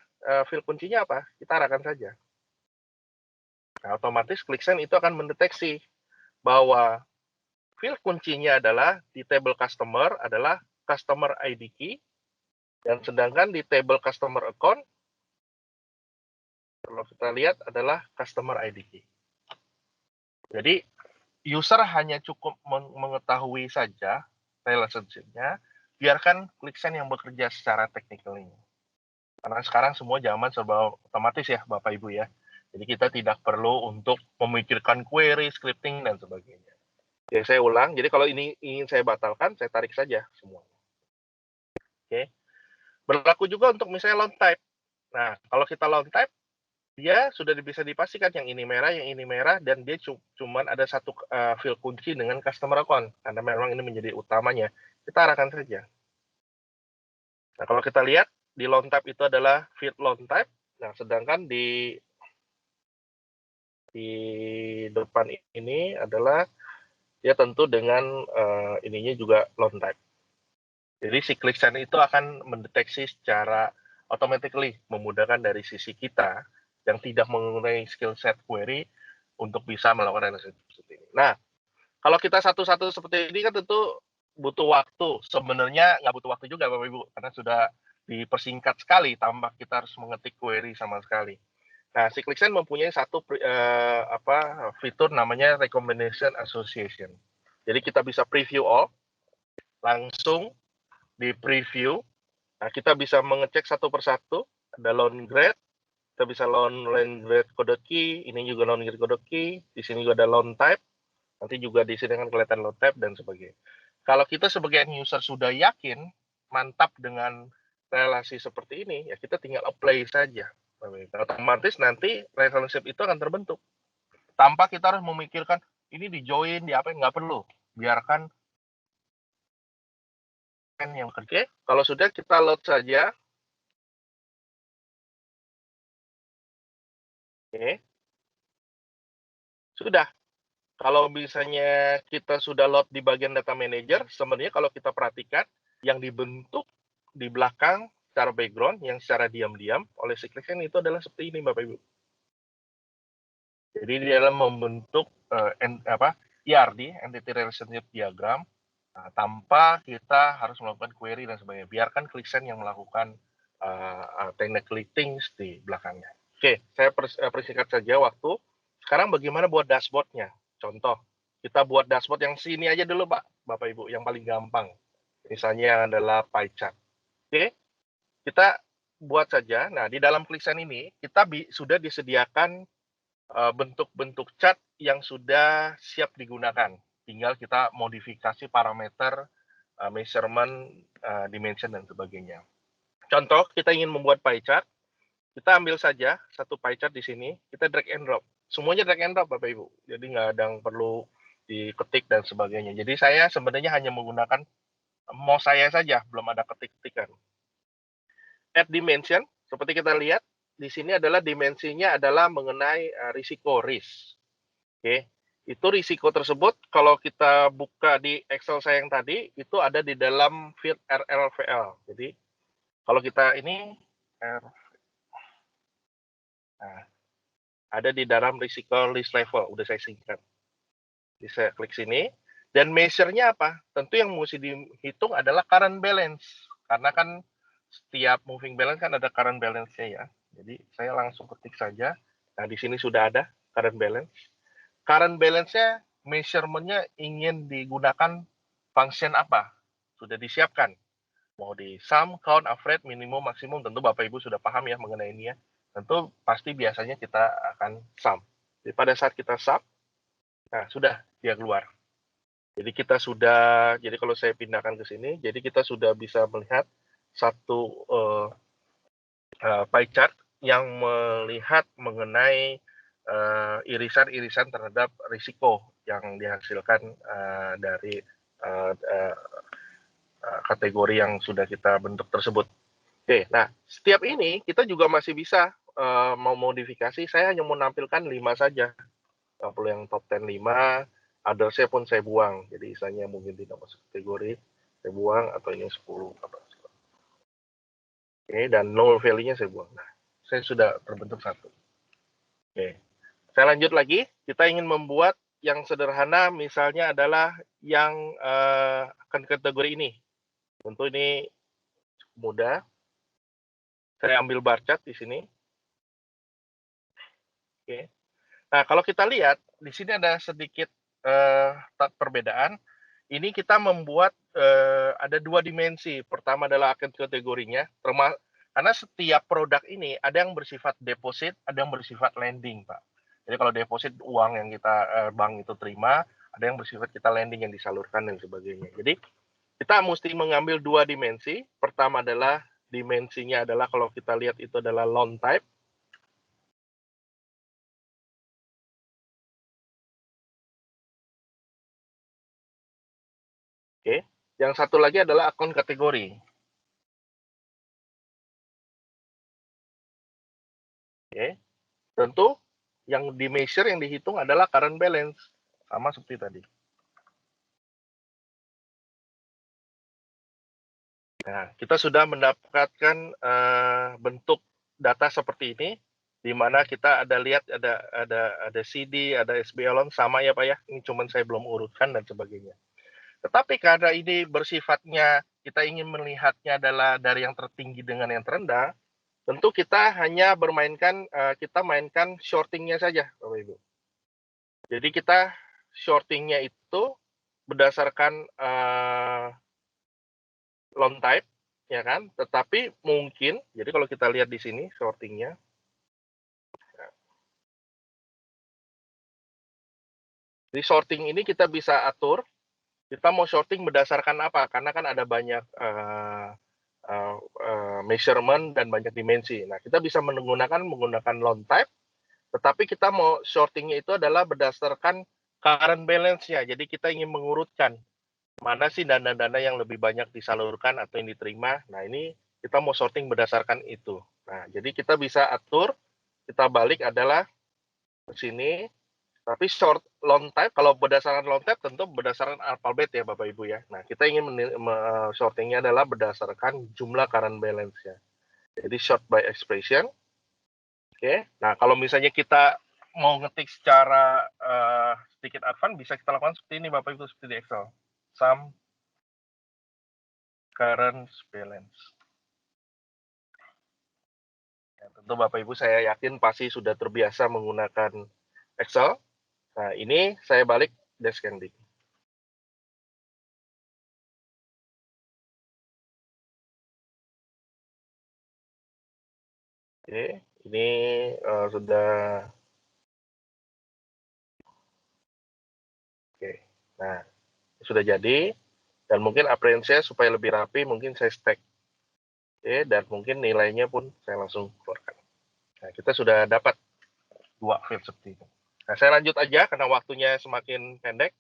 Field kuncinya apa? Kita arahkan saja. Nah, otomatis ClickSense itu akan mendeteksi bahwa field kuncinya adalah di table customer adalah customer ID key, dan sedangkan di table customer account kalau kita lihat adalah customer ID key. Jadi user hanya cukup mengetahui saja relationship-nya, biarkan ClickSense yang bekerja secara teknikal ini. Karena sekarang semua zaman serba otomatis ya Bapak Ibu ya. Jadi kita tidak perlu untuk memikirkan query, scripting, dan sebagainya. Jadi saya ulang, jadi kalau ini ingin saya batalkan, saya tarik saja semua. Oke. Berlaku juga untuk misalnya loan type. Nah, kalau kita loan type, dia sudah bisa dipastikan yang ini merah, dan dia cuman ada satu field kunci dengan customer account, karena memang ini menjadi utamanya. Kita arahkan saja. Nah, kalau kita lihat, di loan type itu adalah field loan type, nah sedangkan di depan ini adalah dia tentu dengan ininya juga loan type. Jadi si ClickSense itu akan mendeteksi secara automatically, memudahkan dari sisi kita yang tidak mengenai skill set query untuk bisa melakukan analysis seperti ini. Nah, kalau kita satu-satu seperti ini kan tentu butuh waktu. Sebenarnya nggak butuh waktu juga Bapak Ibu, karena sudah dipersingkat sekali tanpa kita harus mengetik query sama sekali. Nah, si ClickSense mempunyai satu fitur namanya Recommendation Association. Jadi kita bisa preview all, langsung di preview. Nah, kita bisa mengecek satu persatu. Ada loan grade, kita bisa loan grade code key, ini juga loan grade code key, di sini juga ada loan type, nanti juga di sini kan kelihatan loan type dan sebagainya. Kalau kita sebagai user sudah yakin, mantap dengan relasi seperti ini, ya kita tinggal apply saja. Otomatis nanti relationship itu akan terbentuk. Tanpa kita harus memikirkan, ini di join, di apa, nggak perlu. Biarkan yang kerja. Kalau sudah, kita load saja. Oke. Sudah. Kalau misalnya kita sudah load di bagian data manager, sebenarnya kalau kita perhatikan, yang dibentuk di belakang secara background, yang secara diam-diam oleh si ClickSense itu adalah seperti ini Bapak Ibu. Jadi di dalam membentuk ERD, Entity Relationship Diagram, tanpa kita harus melakukan query dan sebagainya. Biarkan ClickSense yang melakukan technical things di belakangnya. Oke, saya persingkat saja waktu. Sekarang bagaimana buat dashboard-nya? Contoh, kita buat dashboard yang sini aja dulu Pak, Bapak Ibu, yang paling gampang. Misalnya adalah pie chart. Oke, kita buat saja. Nah, di dalam ClickSense ini, kita sudah disediakan bentuk-bentuk chart yang sudah siap digunakan. Tinggal kita modifikasi parameter, measurement, dimension, dan sebagainya. Contoh, kita ingin membuat pie chart, kita ambil saja satu pie chart di sini, kita drag and drop. Semuanya drag and drop, Bapak Ibu. Jadi nggak ada yang perlu diketik dan sebagainya. Jadi saya sebenarnya hanya menggunakan mouse saya saja, belum ada ketik-ketikan. Add dimension, seperti kita lihat, di sini adalah dimensinya adalah mengenai risiko risk. Oke, itu risiko tersebut kalau kita buka di Excel saya yang tadi, itu ada di dalam field RLVL. Jadi kalau kita ini ada di dalam risiko risk level, udah saya singkat. Jadi saya klik sini, dan measure-nya apa? Tentu yang mesti dihitung adalah current balance, karena kan setiap moving balance kan ada current balance-nya ya. Jadi saya langsung ketik saja. Nah di sini sudah ada current balance. Current balance-nya, measurement-nya ingin digunakan function apa? Sudah disiapkan. Mau di sum, count, average, minimum, maksimum, tentu Bapak Ibu sudah paham ya mengenai ini ya. Tentu pasti biasanya kita akan sum. Jadi pada saat kita sum, Nah, sudah dia keluar. Jadi jadi kalau saya pindahkan ke sini, jadi kita sudah bisa melihat satu pie chart yang melihat mengenai irisan-irisan terhadap risiko yang dihasilkan dari kategori yang sudah kita bentuk tersebut. Oke, nah setiap ini kita juga masih bisa mau modifikasi. Saya hanya menampilkan 5 saja. Nggak perlu yang top 10 5, others-nya pun saya buang. Jadi misalnya mungkin tidak masuk kategori, saya buang, atau ini 10. Oke, dan null value-nya saya buang. Nah, saya sudah terbentuk satu. Oke, saya lanjut lagi. Kita ingin membuat yang sederhana, misalnya adalah yang akan kategori ini. Tentu ini mudah. Saya ambil bar chart di sini. Oke. Nah, kalau kita lihat di sini ada sedikit perbedaan. Ini kita membuat ada 2 dimensi. Pertama adalah akan kategorinya, karena setiap produk ini ada yang bersifat deposit, ada yang bersifat lending, Pak. Jadi kalau deposit uang yang kita bank itu terima, ada yang bersifat kita lending yang disalurkan dan sebagainya. Jadi kita mesti mengambil 2 dimensi. Pertama adalah dimensinya adalah kalau kita lihat itu adalah loan type. Oke. Yang satu lagi adalah akun kategori. Oke. Tentu yang di measure, yang dihitung adalah current balance, sama seperti tadi. Nah, kita sudah mendapatkan bentuk data seperti ini, di mana kita ada lihat ada CD, ada SBA loan, sama ya Pak ya. Ini cuman saya belum urutkan dan sebagainya. Tetapi karena ini bersifatnya kita ingin melihatnya adalah dari yang tertinggi dengan yang terendah, tentu kita hanya kita mainkan shortingnya saja, Bapak Ibu. Jadi kita shortingnya itu berdasarkan loan type, ya kan? Tetapi mungkin, jadi kalau kita lihat di sini shortingnya, di shorting ini kita bisa atur, kita mau shorting berdasarkan apa? Karena kan ada banyak measurement dan banyak dimensi. Nah, kita bisa menggunakan loan type, tetapi kita mau shortingnya itu adalah berdasarkan current balance-nya. Jadi kita ingin mengurutkan mana sih dana-dana yang lebih banyak disalurkan atau yang diterima. Nah, ini kita mau sorting berdasarkan itu. Nah, jadi kita bisa atur, kita balik adalah ke sini, tapi short loan type, kalau berdasarkan loan type tentu berdasarkan alfabet ya Bapak Ibu ya. Nah, kita ingin sortingnya adalah berdasarkan jumlah current balance ya. Jadi short by expression. Oke. Nah, kalau misalnya kita mau ngetik secara sedikit advance, bisa kita lakukan seperti ini Bapak Ibu, seperti di Excel. Sum current balance. Ya, tentu Bapak Ibu saya yakin pasti sudah terbiasa menggunakan Excel. Nah, ini saya balik descending. Oke, ini sudah. Oke, nah sudah jadi. Dan mungkin appearance-nya supaya lebih rapi, mungkin saya stack. Oke, dan mungkin nilainya pun saya langsung keluarkan. Nah, kita sudah dapat 2 field seperti itu. Nah, saya lanjut aja karena waktunya semakin pendek.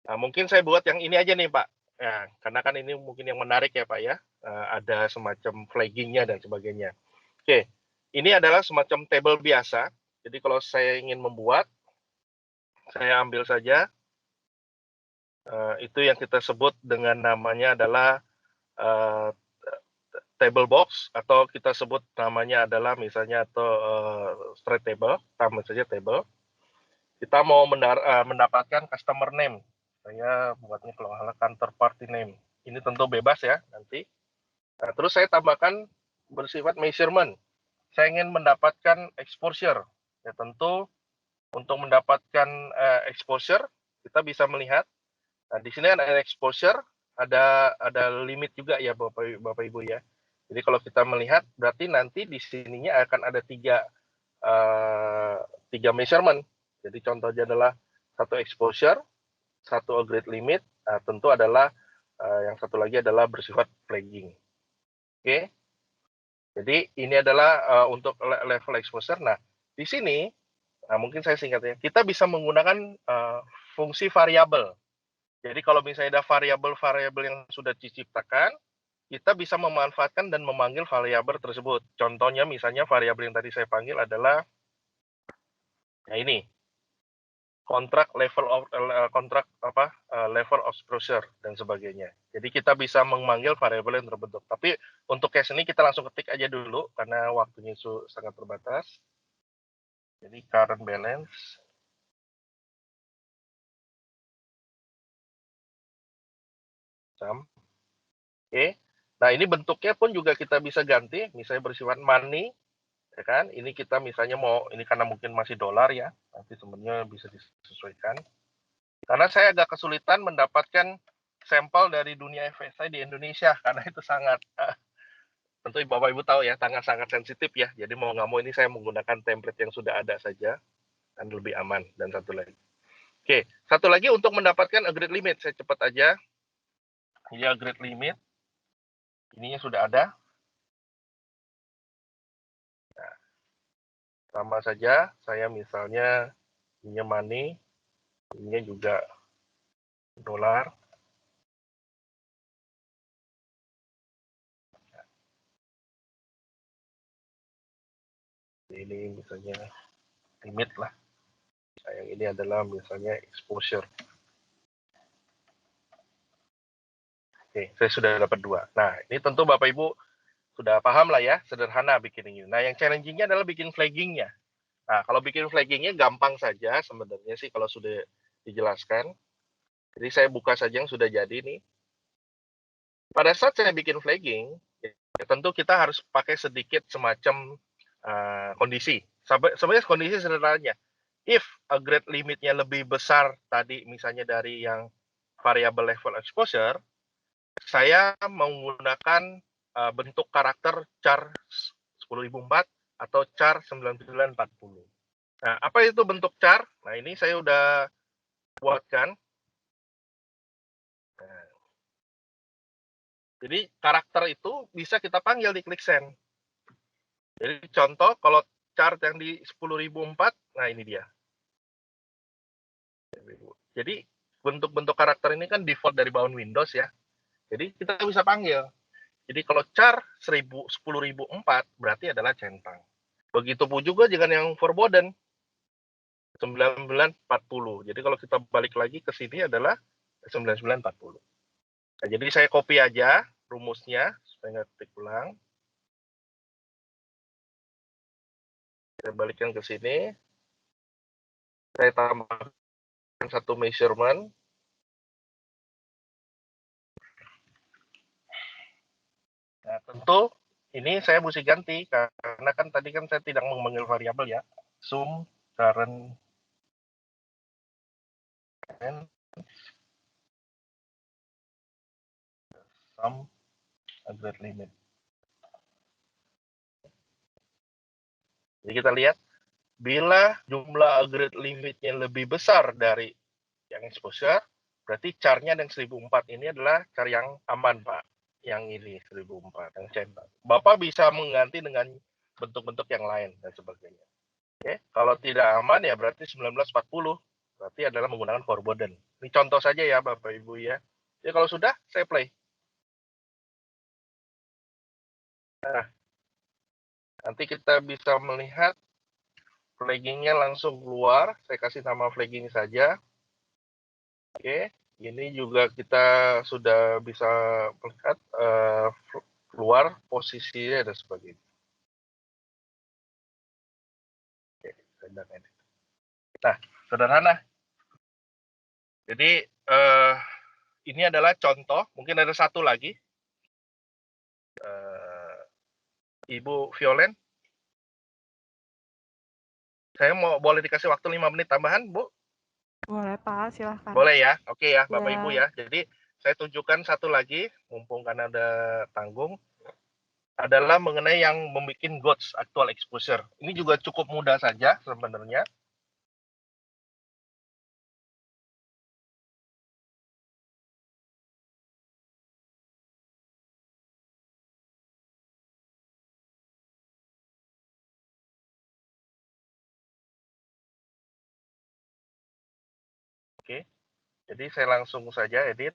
Nah, mungkin saya buat yang ini aja nih Pak. Ya, karena kan ini mungkin yang menarik ya Pak ya. Ada semacam flaggingnya dan sebagainya. Oke, ini adalah semacam table biasa. Jadi kalau saya ingin membuat, saya ambil saja. Itu yang kita sebut dengan namanya adalah table box, atau kita sebut namanya adalah misalnya atau straight table, tambah saja table. Kita mau mendapatkan customer name. Saya buatnya kalau nggak salah counterparty name. Ini tentu bebas ya nanti. Nah, terus saya tambahkan bersifat measurement. Saya ingin mendapatkan exposure. Ya tentu untuk mendapatkan exposure kita bisa melihat. Nah, di sini ada exposure, ada limit juga ya Bapak Ibu ya. Jadi kalau kita melihat berarti nanti di sininya akan ada tiga measurement. Jadi contohnya adalah satu exposure, satu aggregate limit, tentu adalah yang satu lagi adalah bersifat flagging. Oke. Jadi ini adalah untuk level exposure. Nah, di sini mungkin saya singkatnya, kita bisa menggunakan fungsi variabel. Jadi kalau misalnya ada variabel-variabel yang sudah diciptakan, kita bisa memanfaatkan dan memanggil variabel tersebut. Contohnya misalnya variabel yang tadi saya panggil adalah ini, kontrak level of level of exposure dan sebagainya. Jadi kita bisa memanggil variabel yang terbentuk. Tapi untuk case ini kita langsung ketik aja dulu karena waktunya sangat terbatas. Jadi current balance sum. Oke. Nah, ini bentuknya pun juga kita bisa ganti, misalnya bersifat money, ya kan? Ini kita misalnya mau, ini karena mungkin masih dolar ya, nanti sebenarnya bisa disesuaikan. Karena saya agak kesulitan mendapatkan sampel dari dunia FSI di Indonesia, karena itu sangat, tentu Bapak Ibu tahu ya, sangat sensitif ya. Jadi mau nggak mau ini saya menggunakan template yang sudah ada saja, dan lebih aman. Dan satu lagi. Oke, satu lagi untuk mendapatkan aggregate limit, saya cepat aja. Ini aggregate limit. Ininya sudah ada. Nah, sama saja, saya misalnya ininya money, ininya juga dolar. Ini misalnya limit lah. Yang ini adalah misalnya exposure. Oke, saya sudah dapat 2. Nah, ini tentu Bapak Ibu sudah paham lah ya, sederhana bikin ini. Nah, yang challenging-nya adalah bikin flagging-nya. Nah, kalau bikin flagging-nya gampang saja sebenarnya sih kalau sudah dijelaskan. Jadi saya buka saja yang sudah jadi nih. Pada saat saya bikin flagging, ya tentu kita harus pakai sedikit semacam kondisi. Sebenarnya kondisi sederhananya. If aggregate limitnya lebih besar tadi misalnya dari yang variable level exposure, saya menggunakan bentuk karakter char 10.004 atau char 9940. Nah, apa itu bentuk char? Nah, ini saya udah buatkan. Nah, jadi karakter itu bisa kita panggil di ClickSense. Jadi contoh kalau chart yang di 10.004, nah ini dia. Jadi bentuk-bentuk karakter ini kan default dari bawaan Windows ya. Jadi kita bisa panggil. Jadi kalau char 10.004 berarti adalah centang. Begitupun juga dengan yang forbidden 9940. Jadi kalau kita balik lagi ke sini adalah 9940. Nah, jadi saya copy aja rumusnya supaya nggak ketik ulang. Saya balikkan ke sini. Saya tambahkan satu measurement. Nah, tentu ini saya mesti ganti karena kan tadi kan saya tidak memanggil variabel ya. Sum current and sum aggregate limit. Jadi kita lihat bila jumlah aggregate limitnya lebih besar dari yang exposure, berarti charnya yang 1004 ini adalah char yang aman, Pak. Yang ini 1004, yang centang. Bapak bisa mengganti dengan bentuk-bentuk yang lain dan sebagainya. Oke, kalau tidak aman ya berarti 1940. Berarti adalah menggunakan forbidden. Ini contoh saja ya Bapak Ibu ya. Jadi kalau sudah, saya play. Nah, nanti kita bisa melihat flaggingnya langsung keluar. Saya kasih nama flagging saja. Oke, ini juga kita sudah bisa melihat keluar posisinya dan sebagainya. Oke, nah, sederhana. Jadi ini adalah contoh. Mungkin ada satu lagi. Ibu Violen, saya boleh dikasih waktu 5 menit tambahan, Bu? Boleh Pak, silahkan. Boleh ya, oke ya Bapak Ya. Ibu ya. Jadi saya tunjukkan satu lagi, mumpung karena ada tanggung, adalah mengenai yang membuat GOTS actual exposure. Ini juga cukup mudah saja sebenarnya. Oke, jadi saya langsung saja edit.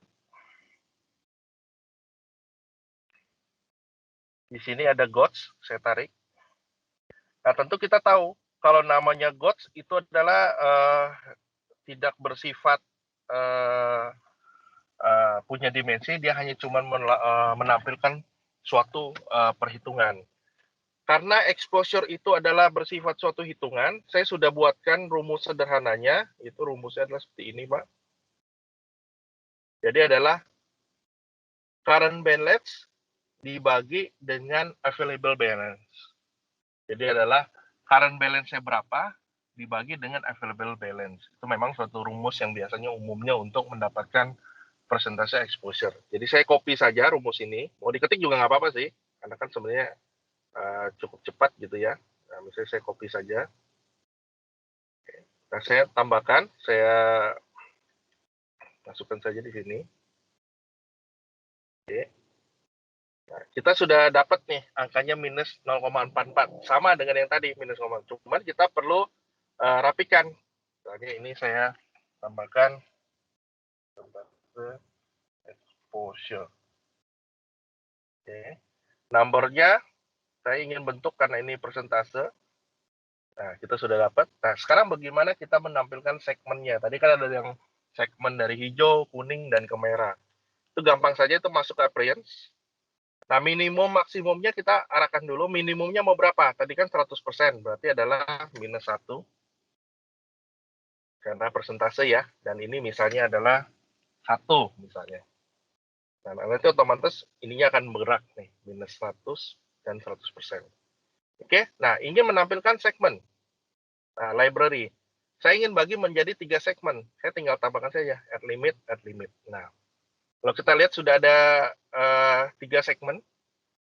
Di sini ada GOTS, saya tarik. Nah, tentu kita tahu kalau namanya GOTS itu adalah tidak bersifat punya dimensi, dia hanya cuma menampilkan suatu perhitungan. Karena exposure itu adalah bersifat suatu hitungan, saya sudah buatkan rumus sederhananya, itu rumusnya adalah seperti ini, Pak. Jadi adalah current balance dibagi dengan available balance. Jadi adalah current balance-nya berapa dibagi dengan available balance. Itu memang suatu rumus yang biasanya umumnya untuk mendapatkan persentase exposure. Jadi saya copy saja rumus ini. Mau diketik juga nggak apa-apa sih, karena kan sebenarnya cukup cepat gitu ya. Nah, misalnya saya copy saja. Nah, saya tambahkan, saya masukkan saja di sini. Oke. Nah, kita sudah dapat nih angkanya minus 0,44, sama dengan yang tadi minus 0,4. Cuman kita perlu rapikan. Misalnya ini saya tambahkan exposure. Oke. Numbernya saya ingin bentuk karena ini persentase. Nah, kita sudah dapat. Nah, sekarang bagaimana kita menampilkan segmennya? Tadi kan ada yang segmen dari hijau, kuning, dan ke merah. Itu gampang saja, itu masuk ke appearance. Nah, minimum maksimumnya kita arahkan dulu. Minimumnya mau berapa? Tadi kan 100%, berarti adalah minus 1. Karena persentase ya. Dan ini misalnya adalah 1 misalnya. Nah, nanti otomatis ininya akan bergerak nih. Minus 100 dan 100%. Oke, nah ingin menampilkan segmen. Nah, library. Saya ingin bagi menjadi 3 segmen. Saya tinggal tambahkan saja, add limit, add limit. Nah, kalau kita lihat sudah ada 3 segmen.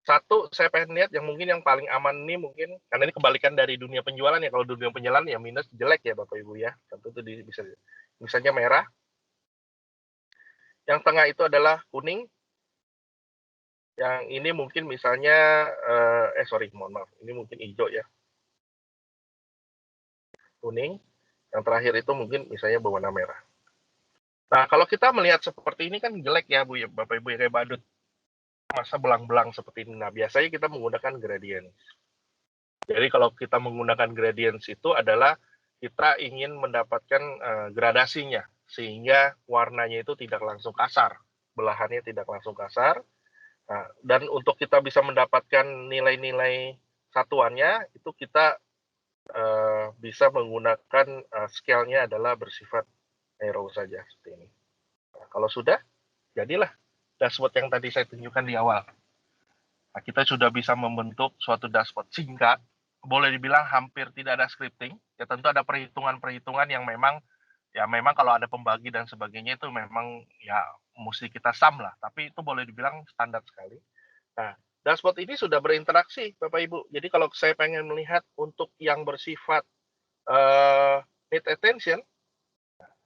Satu, saya pengen lihat yang mungkin yang paling aman ini mungkin, karena ini kebalikan dari dunia penjualan ya. Kalau dunia penjualan ya minus jelek ya Bapak Ibu ya. Tentu itu bisa, misalnya merah. Yang tengah itu adalah kuning. Yang ini mungkin misalnya, mohon maaf. Ini mungkin hijau ya. Kuning. Yang terakhir itu mungkin misalnya berwarna merah. Nah, kalau kita melihat seperti ini kan jelek ya Bu ya, Bapak Ibu ya, kayak badut. Masa belang-belang seperti ini. Nah, biasanya kita menggunakan gradient. Jadi kalau kita menggunakan gradients itu adalah kita ingin mendapatkan gradasinya, sehingga warnanya itu tidak langsung kasar, belahannya tidak langsung kasar. Nah, dan untuk kita bisa mendapatkan nilai-nilai satuannya, itu kita bisa menggunakan scale-nya adalah bersifat arrow saja, seperti ini. Nah, kalau sudah, jadilah dashboard yang tadi saya tunjukkan di awal. Nah, kita sudah bisa membentuk suatu dashboard singkat, boleh dibilang hampir tidak ada scripting. Ya tentu ada perhitungan-perhitungan yang memang kalau ada pembagi dan sebagainya itu memang ya mesti kita sum lah. Tapi itu boleh dibilang standar sekali. Nah, dashboard ini sudah berinteraksi Bapak Ibu. Jadi kalau saya pengen melihat untuk yang bersifat need attention,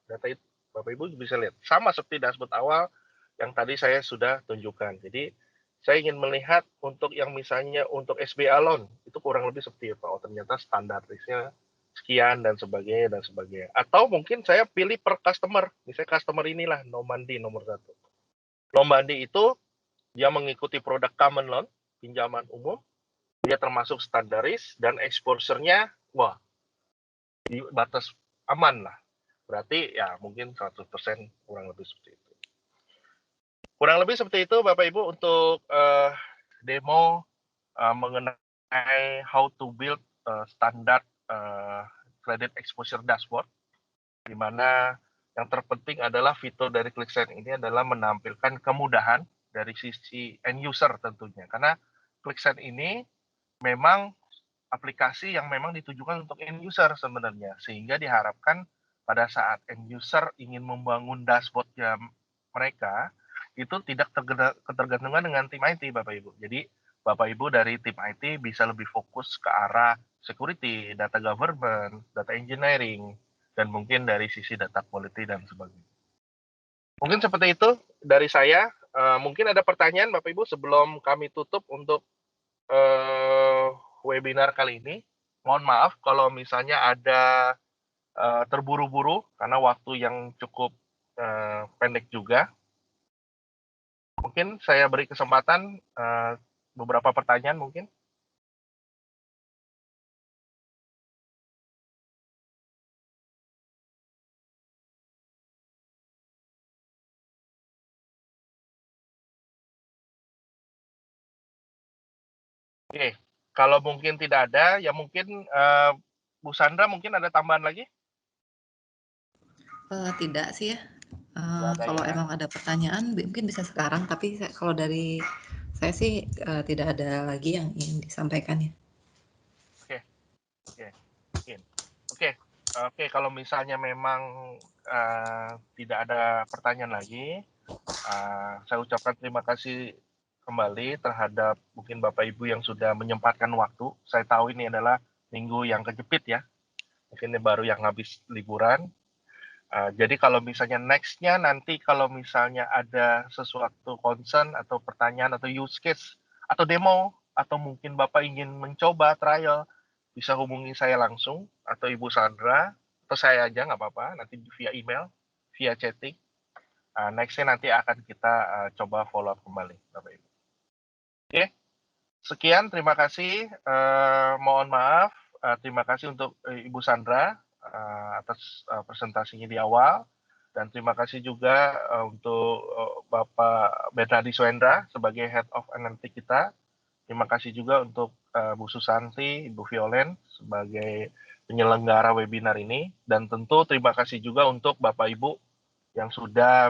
data itu Bapak Ibu bisa lihat sama seperti dashboard awal yang tadi saya sudah tunjukkan. Jadi saya ingin melihat untuk yang misalnya untuk SBA loan itu kurang lebih seperti itu. Oh, ternyata standarisnya sekian dan sebagainya dan sebagainya. Atau mungkin saya pilih per customer. Misalnya customer inilah Nomandi nomor 1. Nomandi itu dia mengikuti produk common loan, pinjaman umum. Dia termasuk standaris dan exposure-nya wah di batas aman lah. Berarti ya mungkin 100% kurang lebih seperti itu. Kurang lebih seperti itu Bapak Ibu untuk demo mengenai how to build standard credit exposure dashboard, di mana yang terpenting adalah fitur dari ClickSense ini adalah menampilkan kemudahan dari sisi end user tentunya. Karena ClickSense ini memang aplikasi yang memang ditujukan untuk end user sebenarnya, sehingga diharapkan pada saat end user ingin membangun dashboardnya mereka, itu tidak ketergantungan dengan tim IT Bapak Ibu. Jadi Bapak Ibu dari tim IT bisa lebih fokus ke arah security, data governance, data engineering, dan mungkin dari sisi data quality dan sebagainya. Mungkin seperti itu dari saya. Mungkin ada pertanyaan Bapak Ibu sebelum kami tutup untuk webinar kali ini. Mohon maaf kalau misalnya ada terburu-buru karena waktu yang cukup pendek juga. Mungkin saya beri kesempatan beberapa pertanyaan mungkin. Oke, kalau mungkin tidak ada, ya mungkin Bu Sandra mungkin ada tambahan lagi? Tidak sih ya. Tidak ada Kalau ya. emang ada pertanyaan mungkin bisa sekarang, tapi kalau dari saya sih tidak ada lagi yang ingin disampaikan ya. Oke, kalau misalnya memang tidak ada pertanyaan lagi, saya ucapkan terima kasih kembali terhadap mungkin Bapak Ibu yang sudah menyempatkan waktu. Saya tahu ini adalah minggu yang kejepit ya, mungkin ini baru yang habis liburan. Jadi kalau misalnya next-nya nanti kalau misalnya ada sesuatu concern atau pertanyaan atau use case atau demo atau mungkin Bapak ingin mencoba trial, bisa hubungi saya langsung atau Ibu Sandra atau saya aja nggak apa-apa, nanti via email, via chatting. Next-nya nanti akan kita coba follow up kembali, Bapak Ibu. Oke, sekian, terima kasih. Mohon maaf, terima kasih untuk Ibu Sandra atas presentasinya di awal. Dan terima kasih juga untuk Bapak Bernardi Swendra sebagai Head of NLP kita. Terima kasih juga untuk Bu Susanti, Ibu Violen sebagai penyelenggara webinar ini. Dan tentu terima kasih juga untuk Bapak Ibu yang sudah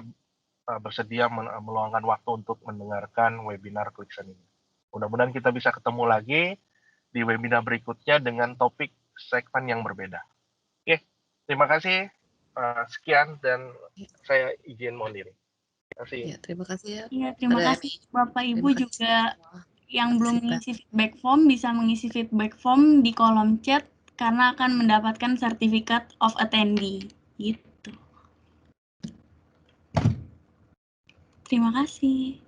bersedia meluangkan waktu untuk mendengarkan webinar Kliksen ini. Mudah-mudahan kita bisa ketemu lagi di webinar berikutnya dengan topik segmen yang berbeda. Oke, terima kasih. Sekian dan saya izin mohon diri. Terima kasih. Ya, terima kasih ya. Iya, terima kasih Bapak Ibu Terima kasih juga semua. yang belum mengisi feedback form bisa mengisi feedback form di kolom chat karena akan mendapatkan sertifikat of attendee. Gitu. Terima kasih.